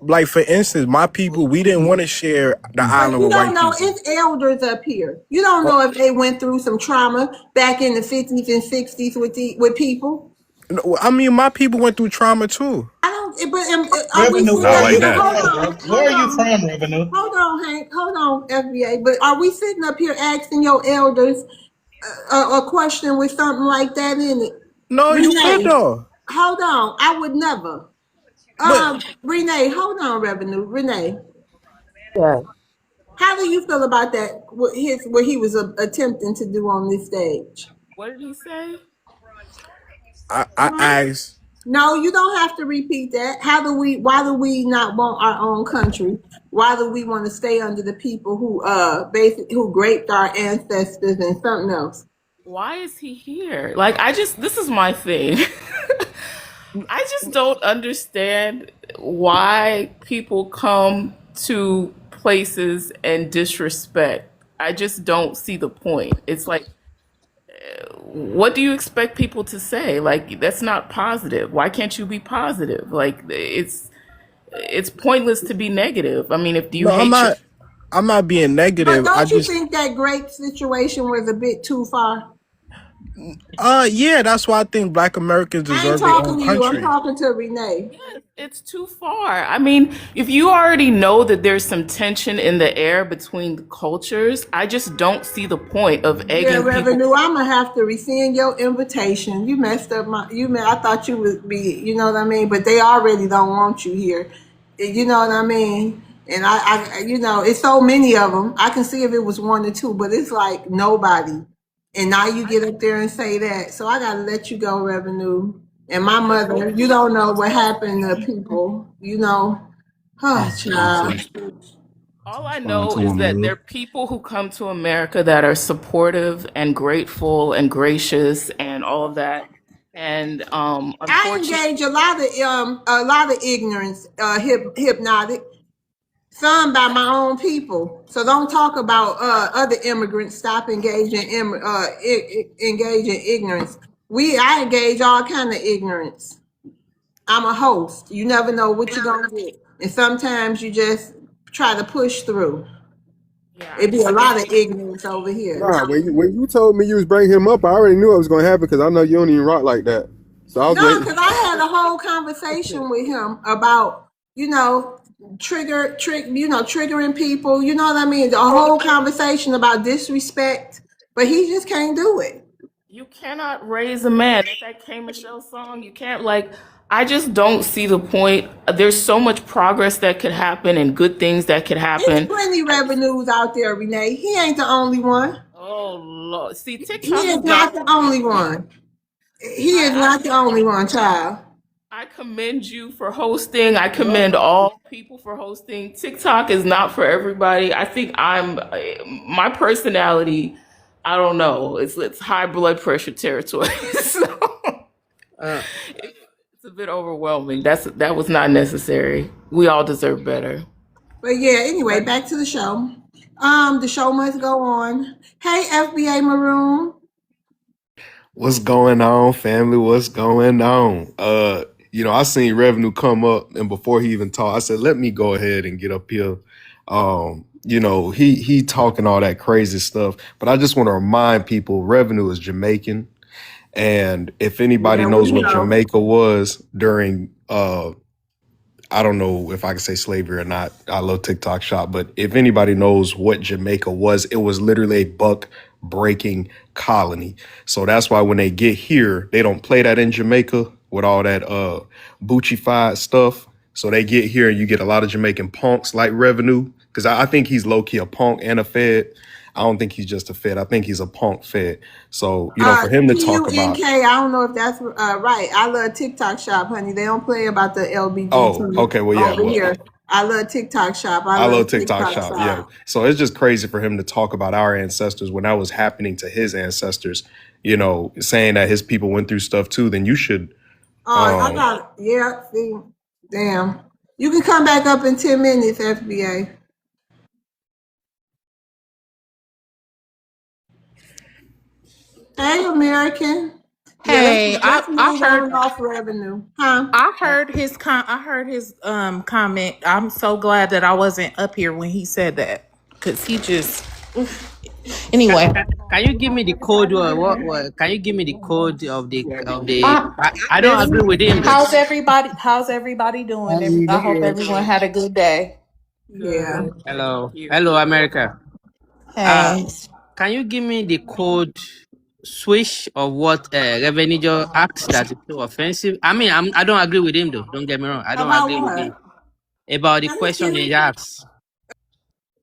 Like for instance, my people, we didn't want to share the But island you with don't white know, people. it's elders up here. You don't Uh, know if they went through some trauma back in the 50s and 60s with people. No, I mean, my people went through trauma too. I don't. But are we Revenue, sitting where Not up are like you here? that. Hold from, on. bro? Where are you Hold on. from, Revenue? Hold on, Hank. Hold on, FBA. But are we sitting up here asking your elders a question with something like that in it? No, you good Renee, though. hold on. I would never. But Renee, hold on, Revenue. Renee, Yeah. how do you feel about that? What he was attempting to do on this stage? What did he say? I Huh? asked. No, you don't have to repeat that. Why do we not want our own country? Why do we want to stay under the people who raped our ancestors and something else? Why is he here? Like, this is my thing. I just don't understand why people come to places and disrespect. I just don't see the point. It's like, what do you expect people to say? Like, that's not positive. Why can't you be positive? Like, it's pointless to be negative. I mean, if do you No, I'm hate your not. I'm not being But negative. I don't you just. think that grape situation was a bit too far? Yeah, that's why I think Black Americans I ain't deserve their own talking to you. I'm country. talking to Renee. It's too far. I mean, if you already know that there's some tension in the air between the cultures, I just don't see the point of Yeah, egging people. Revenue. I'm gonna have to rescind your invitation. You messed up I thought you would be. You know what I mean. But they already don't want you here. You know what I mean. And it's so many of them. I can see if it was one or two, but it's like nobody. And now you get up there and say that. So I gotta let you go, Revenue. And my mother, you don't know what happened to people. Oh, child. All I Fine know to is him, that there man. are people who come to America that are supportive and grateful and gracious and all of that. And I unfortunately, engage a lot of ignorance, hypnotic, some by my own people. So don't talk about other immigrants. Stop engaging engage in ignorance. I engage all kind of ignorance. I'm a host. You never know what you're gonna get, and sometimes you just try to push through. yeah, It be a lot of ignorance over here. Nah, when you told me you was bringing him up, I already knew it was gonna happen because I know you don't even rock like that. So I was No, waiting. because I had a whole conversation with him about, you know, triggering people. You know what I mean? A whole conversation about disrespect, but he just can't do it. you cannot raise a man. That's that K Michelle song. You can't I just don't see the point. There's so much progress that could happen and good things that could It's happen. plenty revenues out there, Renee. He ain't the only one. Oh Lord. See, He TikTok is is not not the only one. He is I not the only one, child. I commend you for hosting. I commend all people for hosting. TikTok is not for everybody. I think my personality, I don't know. It's high blood pressure territory. So it's a bit overwhelming. That was not necessary. We all deserve better. But yeah, anyway, back to the show. The show must go on. Hey, FBA Maroon. What's going on, family? What's going on? I seen revenue come up, and before he even talked, I said, let me go ahead and get up here. He talking all that crazy stuff, but I just want to remind people, revenue is Jamaican. And if anybody Yeah, knows we what know. Jamaica was during I don't know if I can say slavery or not. I love TikTok shop, but if anybody knows what Jamaica was, it was literally a buck breaking colony. So that's why when they get here, they don't play that in Jamaica with all that Bucci-fied stuff. So they get here and you get a lot of Jamaican punks like Revenue. Because I think he's low-key a punk and a fed. I don't think he's just a fed. I think he's a punk fed. So, for him to talk PUNK. about, I don't know if that's right. I love TikTok shop, honey. They don't play about the oh, LBGT okay, well, yeah, over well, here. I love TikTok shop. I I love love TikTok TikTok shop. Yeah. shop. So it's just crazy for him to talk about our ancestors when that was happening to his ancestors, saying that his people went through stuff too, then you should I got yeah. See, damn. You can come back up in 10 minutes, FBA. Hey, American. Yeah, Hey, let's I move heard on off revenue, huh? I heard his comment. I'm so glad that I wasn't up here when he said that, because he just Anyway, Can you give me the code? What? Can you give me the code of the? uh, I don't this agree with him though. how's everybody doing? I hope everyone had a good day. Yeah. Hello, America. Uh, Hey. can you give me the code switch of what Revenue acts that is so offensive? I mean, I don't agree with him though. Don't get me wrong. I don't About agree with him what? about the Let me question see. he asks.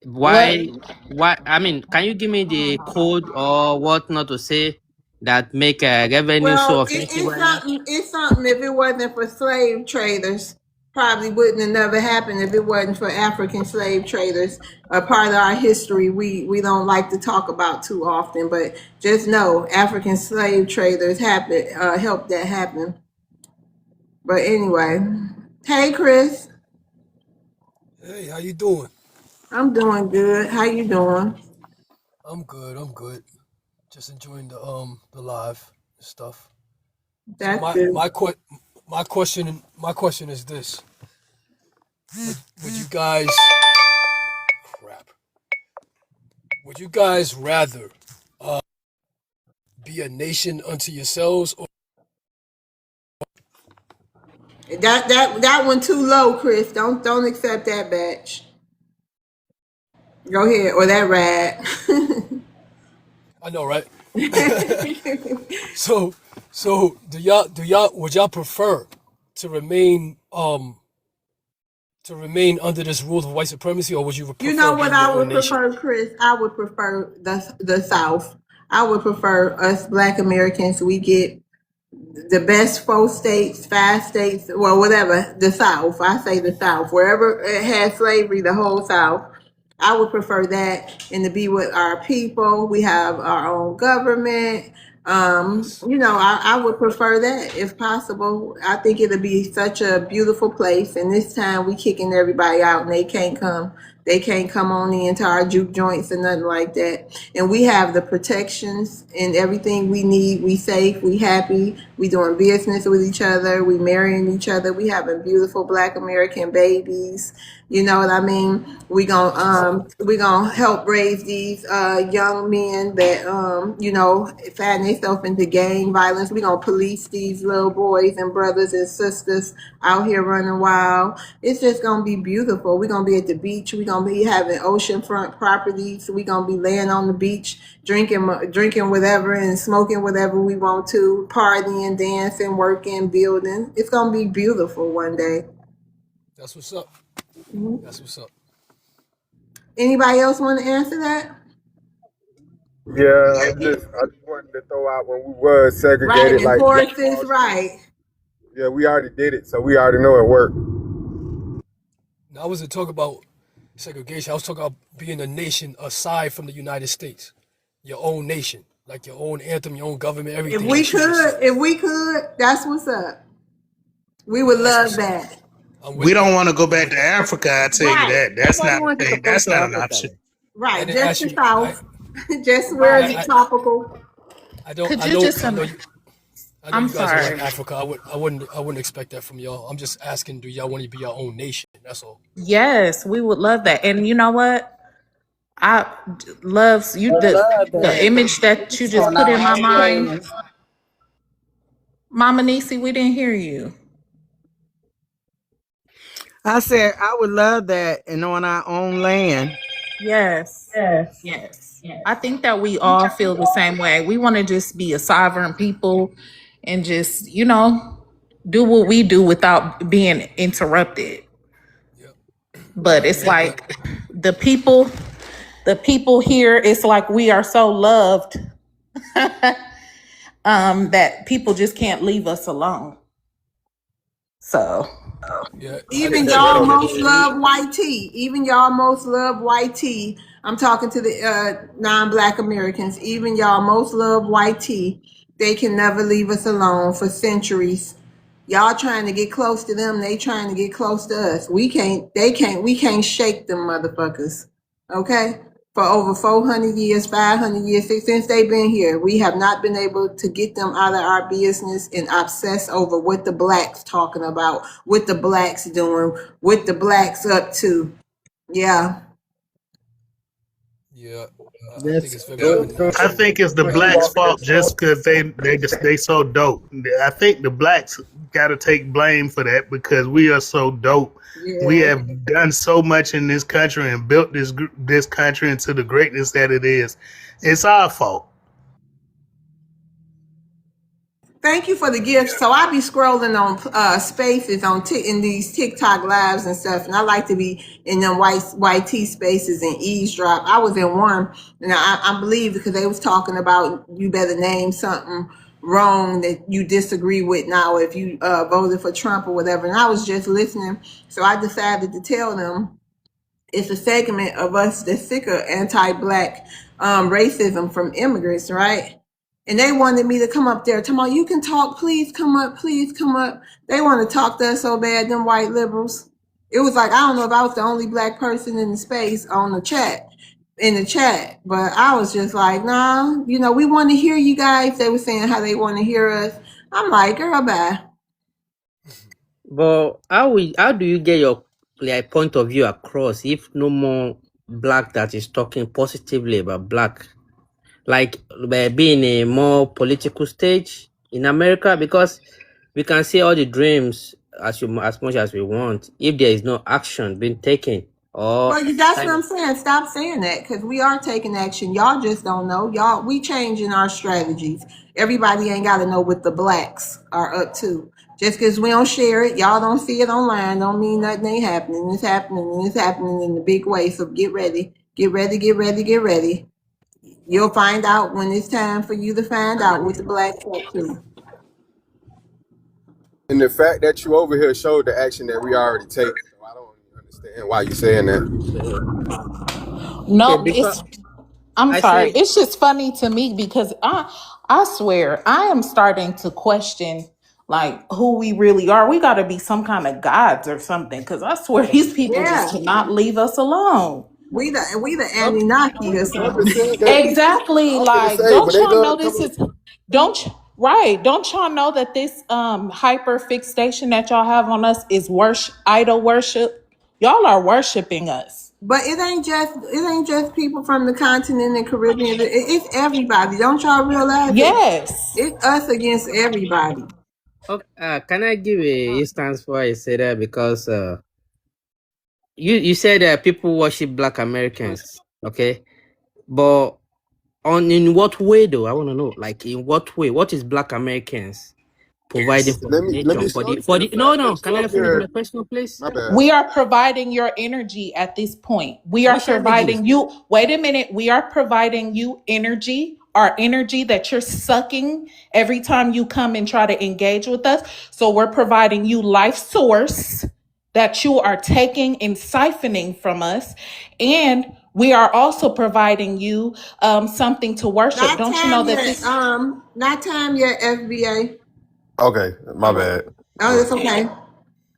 What? Why? I mean, can you give me the code or what not to say that make revenue so Well, offensive it's right now? something. It's something. If it wasn't for slave traders, probably wouldn't have never happened. If it wasn't for African slave traders, a part of our history we don't like to talk about too often. But just know, African slave traders helped that happen. But anyway, hey Chris, Hey, how you doing? I'm doing good. How you doing? I'm good. I'm good. Just enjoying the live stuff. So That's good. my question is this: Would you guys would you guys rather be a nation unto yourselves, or That one too low, Chris. Don't accept that batch. Go ahead, or that rat. I know, right? So do y'all would y'all prefer to remain under this rule of white supremacy, or would you You prefer know what being your I own would nation? prefer, Chris? I would prefer the South. I would prefer us Black Americans. We get the best 4 states, 5 states, well, whatever, the South. I say the South. Wherever it had slavery, the whole South. I would prefer that and to be with our people. We have our own government. Yes. I would prefer that if possible. I think it'll be such a beautiful place. And this time we kicking everybody out and they can't come. They can't come on into our juke joints and nothing like that. And we have the protections and everything we need. We safe, we happy, we doing business with each other, we marrying each other, we having beautiful Black American babies. You know what I mean? That's what's up. We gonna help raise these young men that fatten themselves into gang violence. We gonna police these little boys and brothers and sisters out here running wild. It's just gonna be beautiful. We're gonna be at the beach. We're gonna be having oceanfront properties. We're gonna be laying on the beach, drinking whatever and smoking whatever we want to, partying, dancing, working, building. It's gonna be beautiful one day. That's what's up. That's what's up. Anybody else want to answer that? Yeah, I just wanted to throw out when we was Right, segregated and like Horace is baseball right. streets. Yeah, we already did it, so we already know it worked. Now I wasn't talking about segregation. I was talking about being a nation aside from the United States, your own nation, like your own anthem, your own government, If everything we that you just could, said. if we could, that's what's up. We would That's love what's up. that. I'm We with don't that. want to go I'm back with to that. Africa. I tell you Right, that. That's Nobody not a wants to thing. come That's to not an Africa. option. I right. didn't Just ask the you. South. Just where I, the Right. I, tropical. I don't. Could you just I know I'm you guys don't like sorry. Africa. I wouldn't expect that from y'all. I'm just asking, do y'all want to be your own nation? That's all. Yes, we would love that. And you know what? I loves you I love the that. image that you Oh, just put now in my I'm mind. hearing. Mama Nisi, we didn't hear you. I said I would love that and on our own land. Yes. Yes. Yes. I think that we all feel the same way. We want to just be a sovereign people and just, do what we do without being interrupted. Yep. But I it's love that. like the people the people here, it's like we are so loved that people just can't leave us alone. So Yeah, I Even think you y'all right on that. most love white tea. Even y'all most love white tea. I'm talking to the non-black Americans. Even y'all most love white tea. They can never leave us alone for centuries. Y'all trying to get close to them. They trying to get close to us. We can't. They can't. We can't shake them motherfuckers. Okay. For over 400 years, 500 years since they've been here, we have not been able to get them out of our business and obsess over what the blacks talking about, what the blacks doing, what the blacks up to. Yeah. Yeah. I think That's it's very I untrue. think it's the blacks' fault just because they so dope. I think the blacks got to take blame for that because we are so dope. We Yeah. have done so much in this country and built this country into the greatness that it is. It's our fault. Thank you for the gift. So I be scrolling on spaces on in these TikTok lives and stuff, and I like to be in them YT spaces and eavesdrop. I was in one, and I believe because they was talking about you better name something wrong that you disagree with now if you voted for Trump or whatever. And I was just listening, so I decided to tell them it's a segment of us that's sick of anti-black racism from immigrants, right? And they wanted me to come up there. Tomorrow, you can talk. Please come up. Please come up. They want to talk to us so bad, them white liberals. It was like, I don't know if I was the only black person in the space on the chat, but I was just like, nah, we want to hear you guys. They were saying how they want to hear us. I'm like, girl, bye. But how do you get your point of view across if no more black that is talking positively about black, like by being a more political stage in America? Because we can see all the dreams as much as we want, if there is no action being taken or Well, that's what I'm saying. Stop saying that because we are taking action. Y'all just don't know. We changing our strategies. Everybody ain't got to know what the blacks are up to. Just because we don't share it, y'all don't see it online, don't mean nothing ain't happening. It's happening, and it's happening in a big way. So get ready, get ready, get ready, get ready. You'll find out when it's time for you to find out what the blacks up to. And the fact that you over here showed the action that we already taken. So I don't understand why you saying that. Okay, No, because I'm I sorry. say, It's just funny to me because I swear I am starting to question like who we really are. We got to be some kind of gods or something because I swear these people just yeah, cannot leave us alone. we the I'm, Anunnaki or I'm something. just saying that. Exactly. I'm finna Like, say when don't they y'all go know to this come. is right? Don't y'all know that this hyper fixation that y'all have on us is idol worship? Y'all are worshiping us. But it ain't just people from the continent and Caribbean. It's everybody. Don't y'all realize it? Yes. It's us against everybody. okay, can I give a instance why I say that? Because you said that people worship black Americans, okay? But in what way though? I want to know. Like in what way? What is black Americans providing for Let the me nation? show you For the the no fact no. that Can you I up finish my here. question, please? My bad. We are providing your energy at this point. We are Which energy? providing you, wait a minute, we are providing you energy, our energy that you're sucking every time you come and try to engage with us. So we're providing you life source that you are taking and siphoning from us. And we are also providing you something to worship. Not Don't you know time that yet. this? Not time yet. FBA. Okay, my bad. Oh, Go that's ahead. okay.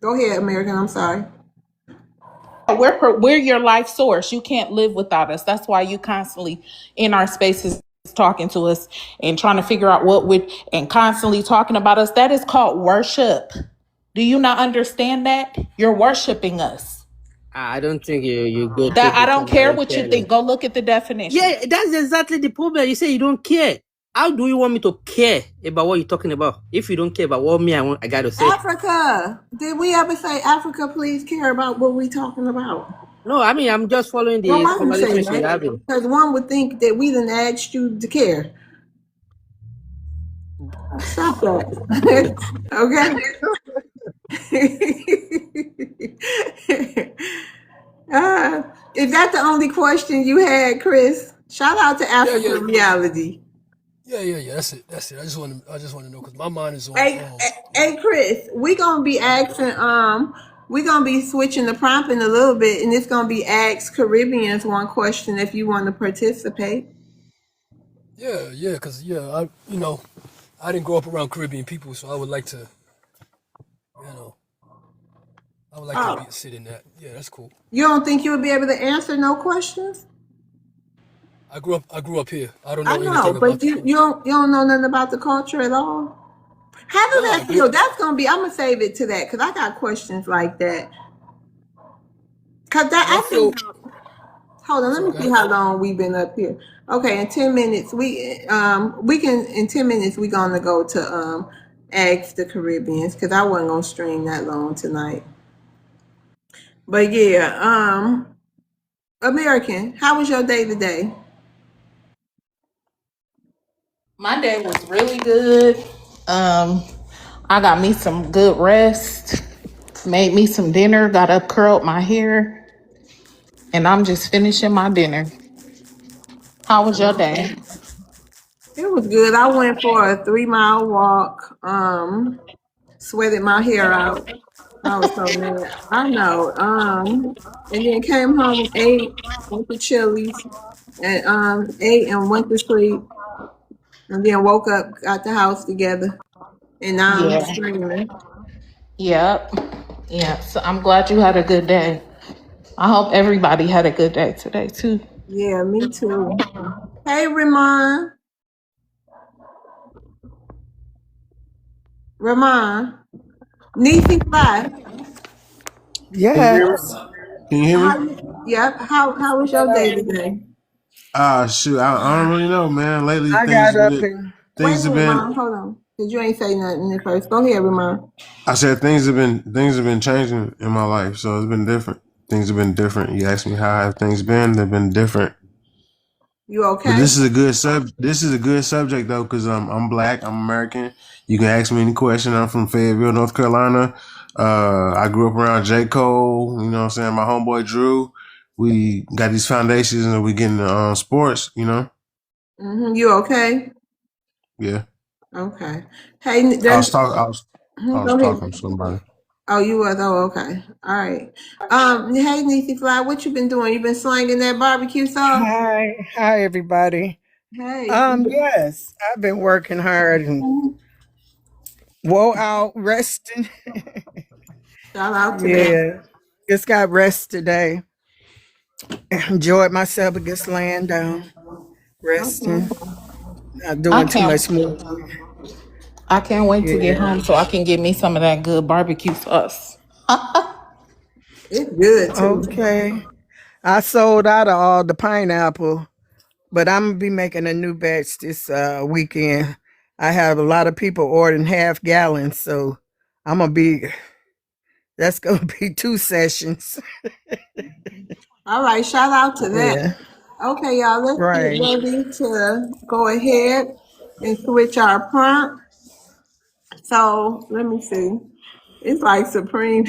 Go ahead, American. I'm sorry. We're your life source. You can't live without us. That's why you constantly in our spaces talking to us and trying to figure out what would and constantly talking about us. That is called worship. Do you not understand that? You're worshiping us. I don't think you go through That I the don't care terminology what you enough. think. Go look at the definition. Yeah, that's exactly the problem. You say you don't care. How do you want me to care about what you're talking about if you don't care about what I got to say? Africa. Did we ever say Africa? Please care about what we talking about. No, I mean I'm just following Well, the why you say conversation you're that? having. Because one would think that we didn't ask you to care. Stop that. Okay. Is that the only question you had, Chris? Shout out to Yeah, yeah, African Reality. yeah. That's it. I just want to know because my mind is on. Hey, Chris, we gonna be switching the prompt in a little bit, and it's gonna be ask Caribbeans one question if you want to participate. Yeah, because I didn't grow up around Caribbean people, so I would like to, you know, Oh, sit in that. Yeah, that's cool. you don't think you would be able to answer no questions? I grew up here. I don't I know anything know, about but the culture. you don't know nothing about the culture at all. How does No, I that grew. feel? That's gonna be. I'm gonna save it to that because I got questions like that. Cause that No, I I think. feel. Hold on, That's let all. me Go see ahead. how long we've been up here. Okay, in 10 minutes we can in 10 minutes we gonna go to Ask the Caribbeans because I wasn't gonna stream that long tonight. But yeah, American, how was your day today? My day was really good. Um, I got me some good rest, made me some dinner, got up, curled my hair, and I'm just finishing my dinner. How was your day? It was good. I went for a 3 mile walk. Sweated my hair out. I was so mad. I know. And then came home, ate, went to Chili's, and ate and went to sleep, and then woke up, got the house together, and now I'm Yeah. streaming. Yep. Yeah. So I'm glad you had a good day. I hope everybody had a good day today too. Yeah, me too. Hey, Ramon. Ramon. Niecy Fly. Can you hear me? Yes. Can you hear me? How you? Yep. How was your day today? Ah, shoot, I don't really know, man. Lately, I got up and Wait a things have minute, been. Mom. Hold on, cause you ain't say nothing at first. Go ahead, Ramon. I said things have been changing in my life, so it's been different. Things have been different. You asked me how have things been? They've been different. You But okay? this is a good This is a good subject though, because I'm black. I'm American. You can ask me any question. I'm from Fayetteville, North Carolina. I grew up around J. Cole. You know what I'm saying? My homeboy Drew. We got these foundations, and we get into sports. You know? You okay? Yeah. Okay. Hey, I was talking. I was go ahead. talking to somebody. Oh, you was. Oh, okay. All right. Hey, Niecy Fly, what you been doing? You been slanging that barbecue sauce? hi everybody. Hey. Yes, I've been working hard and woe out resting. Shout out to that. Yeah, just got rest today. Enjoyed myself, but just laying down, Okay. resting, not I doing too can't. much moving. I can't wait to get Yeah. home so I can get me some of that good barbecue sauce. It's good too. Okay. I sold out of all the pineapple, but I'm gonna be making a new batch this weekend. I have a lot of people ordering half gallons, so I'm gonna be. That's gonna be 2 sessions. All right. Shout out to that. Yeah. Okay, y'all. Let's get Right. ready to go ahead and switch our prompt. So let me see. It's like Supreme.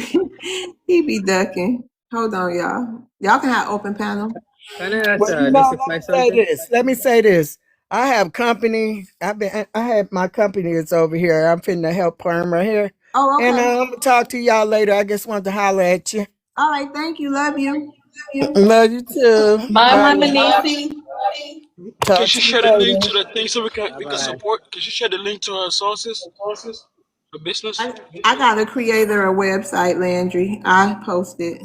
He be ducking. Hold on, y'all. Y'all can have open panel. Can I ask Well, this let is me like say something? this. Let me say this. I have company. I have my company is over here. I'm finna help Perma here. Oh, And okay. I'm gonna talk to y'all later. I just wanted to holler at you. All right. Thank you. Love you. Love you too. Bye, Bye. Mama Nancy. Can Talk she to you share the link later. to the thing so Bye we can bye. support? Can she share the link to her sources, her business? I got a creator a website, Landry. I posted.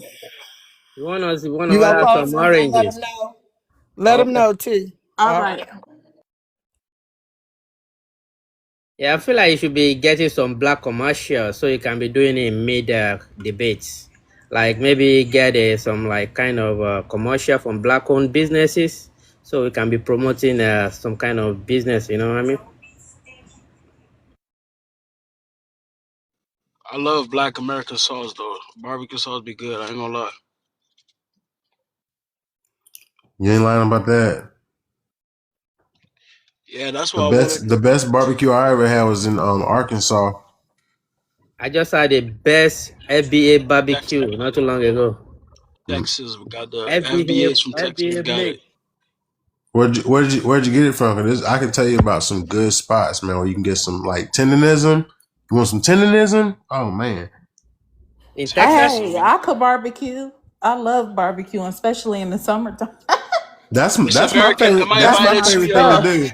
You wanna You gonna order some post it and let them oranges? know? Let them Okay. know too. All All right. right. Yeah, I feel like you should be getting some black commercials so you can be doing it mid debates. Like maybe get some like kind of commercial from black owned businesses so we can be promoting some kind of business, you know what I mean? I love Black American sauce though. Barbecue sauce be good. I ain't gonna lie. You ain't lying about that. Yeah, that's The what I want to best, the do. best barbecue I ever had was in Arkansas. I just had the best FBA Texas, barbecue not too long ago. Mm. Texas, we got the FBA FBAs from Texas. We got made. it. Where'd you get it from? 'Cause I can tell you about some good spots, man, where you can get some like tendonism. You want some tendonism? Oh man, In Texas. Texas? Hey, I could barbecue. I love barbecuing, especially in the summertime. Miss that's my American, favorite. am I That's That's my invited my to favorite thing to your? stuff. do.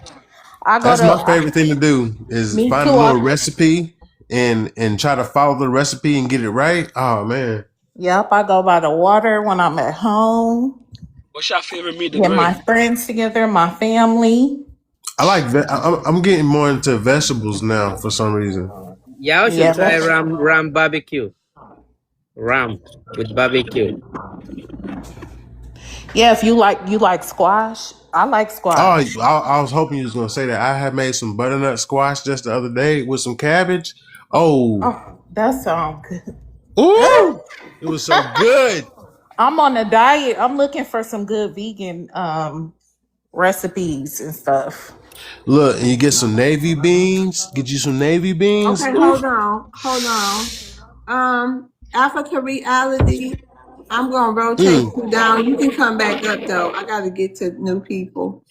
I go That's to. my favorite thing to do is Me find a too. little recipe and try to follow the recipe and get it right. Oh man, Yep, I go by the water when I'm at home. What's your favorite meat to Get grill? my friends together, my family. I like. I'm getting more into vegetables now for some reason. Y'all should Yeah, try that's ram barbecue. Ram with barbecue. Yeah, if you like squash, I like Oh, squash. I was hoping you was gonna say that. I had made some butternut squash just the other day with some cabbage. Oh, Oh, that sounds good. ooh, it was so good. I'm on a diet. I'm looking for some good vegan recipes and stuff. Look, and you get some navy beans. Get you some navy beans. Okay, Ooh. hold on. Africa reality. I'm gonna rotate Mm. you down. You can come back up though. I gotta get to new people.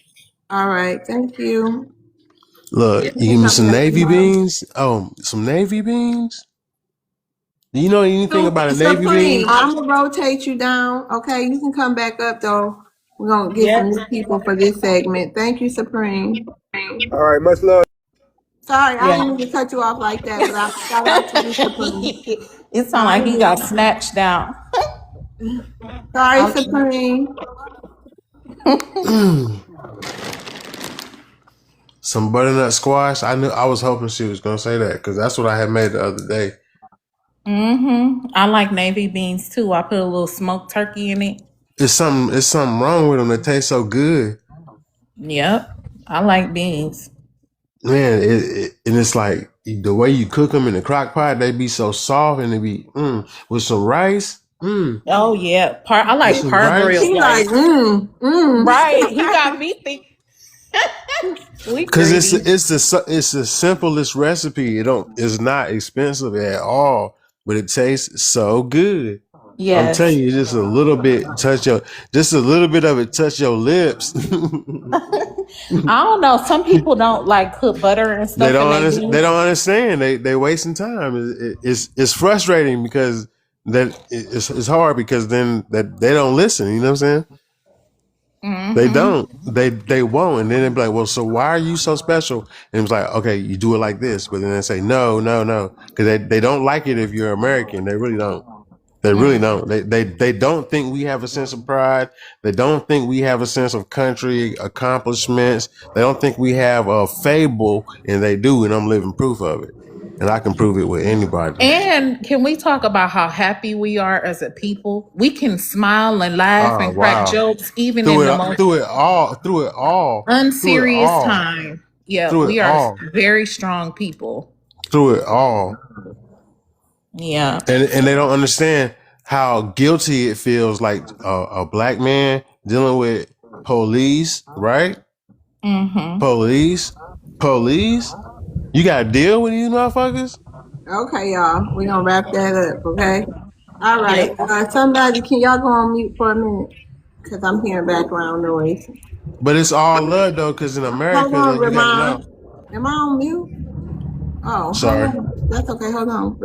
All right, thank you. Look, You you can give me come some back navy tomorrow. beans. Oh, some navy beans. Do you know anything about a navy Supreme, bean? I'm gonna rotate you down. Okay, you can come back up though. We're gonna get some Yes. new people for this segment. Thank you, Supreme. All right, much love. Sorry, I Yeah. didn't mean to cut you off like that, but I shout out to you, Supreme. It sounds All like he got right. snatched down. Sorry, Ouch. Supreme. Some butternut squash. I knew. I was hoping she was gonna say that because that's what I had made the other day. I like navy beans too. I put a little smoked turkey in it. It's something. It's something wrong with them that taste so good. Yep. I like beans. Man, and it's like the way you cook them in the crock pot, they be so soft and they be with some rice, Oh yeah. I with like some parboiled rice. He like, rice. Right. He got me think we Cause it's greedy. it's the simplest recipe. It's not expensive at all, but it tastes so good. I'm telling Yes. you, just a little bit of it touch your lips. I don't know. Some people don't like put butter and stuff in their They beans. don't understand. They wasting time. It's frustrating because it's hard because then that they don't listen. You know what I'm saying? They Mm-hmm. don't. They won't. And then they be like, well, so why are you so special? And it's like, okay, you do it like this, but then they say no, no, no, because they don't like it if you're American. They really don't. They really Mm. don't. They don't think we have a sense of pride. They don't think we have a sense of country accomplishments. They don't think we have a fable, and they do, and I'm living proof of it. And I can prove it with anybody. And can we talk about how happy we are as a people? We can smile and laugh Oh and crack wow. jokes even in the most Through it unserious all, time. Yeah, through it we are all, very strong people. through it all. Yeah. And they don't understand how guilty it feels like a black man dealing with police, right? Mm-hmm. Police, police. You got to deal with these motherfuckers. okay, y'all. We're gonna wrap that up, okay? All right. Yep. Somebody, can y'all go on mute for a minute? Because I'm hearing background noise. But it's all love though, because in Hold America, on, you got to know. Ramon. Am I on mute? Oh, hold Sorry. on. That's okay. Hold on.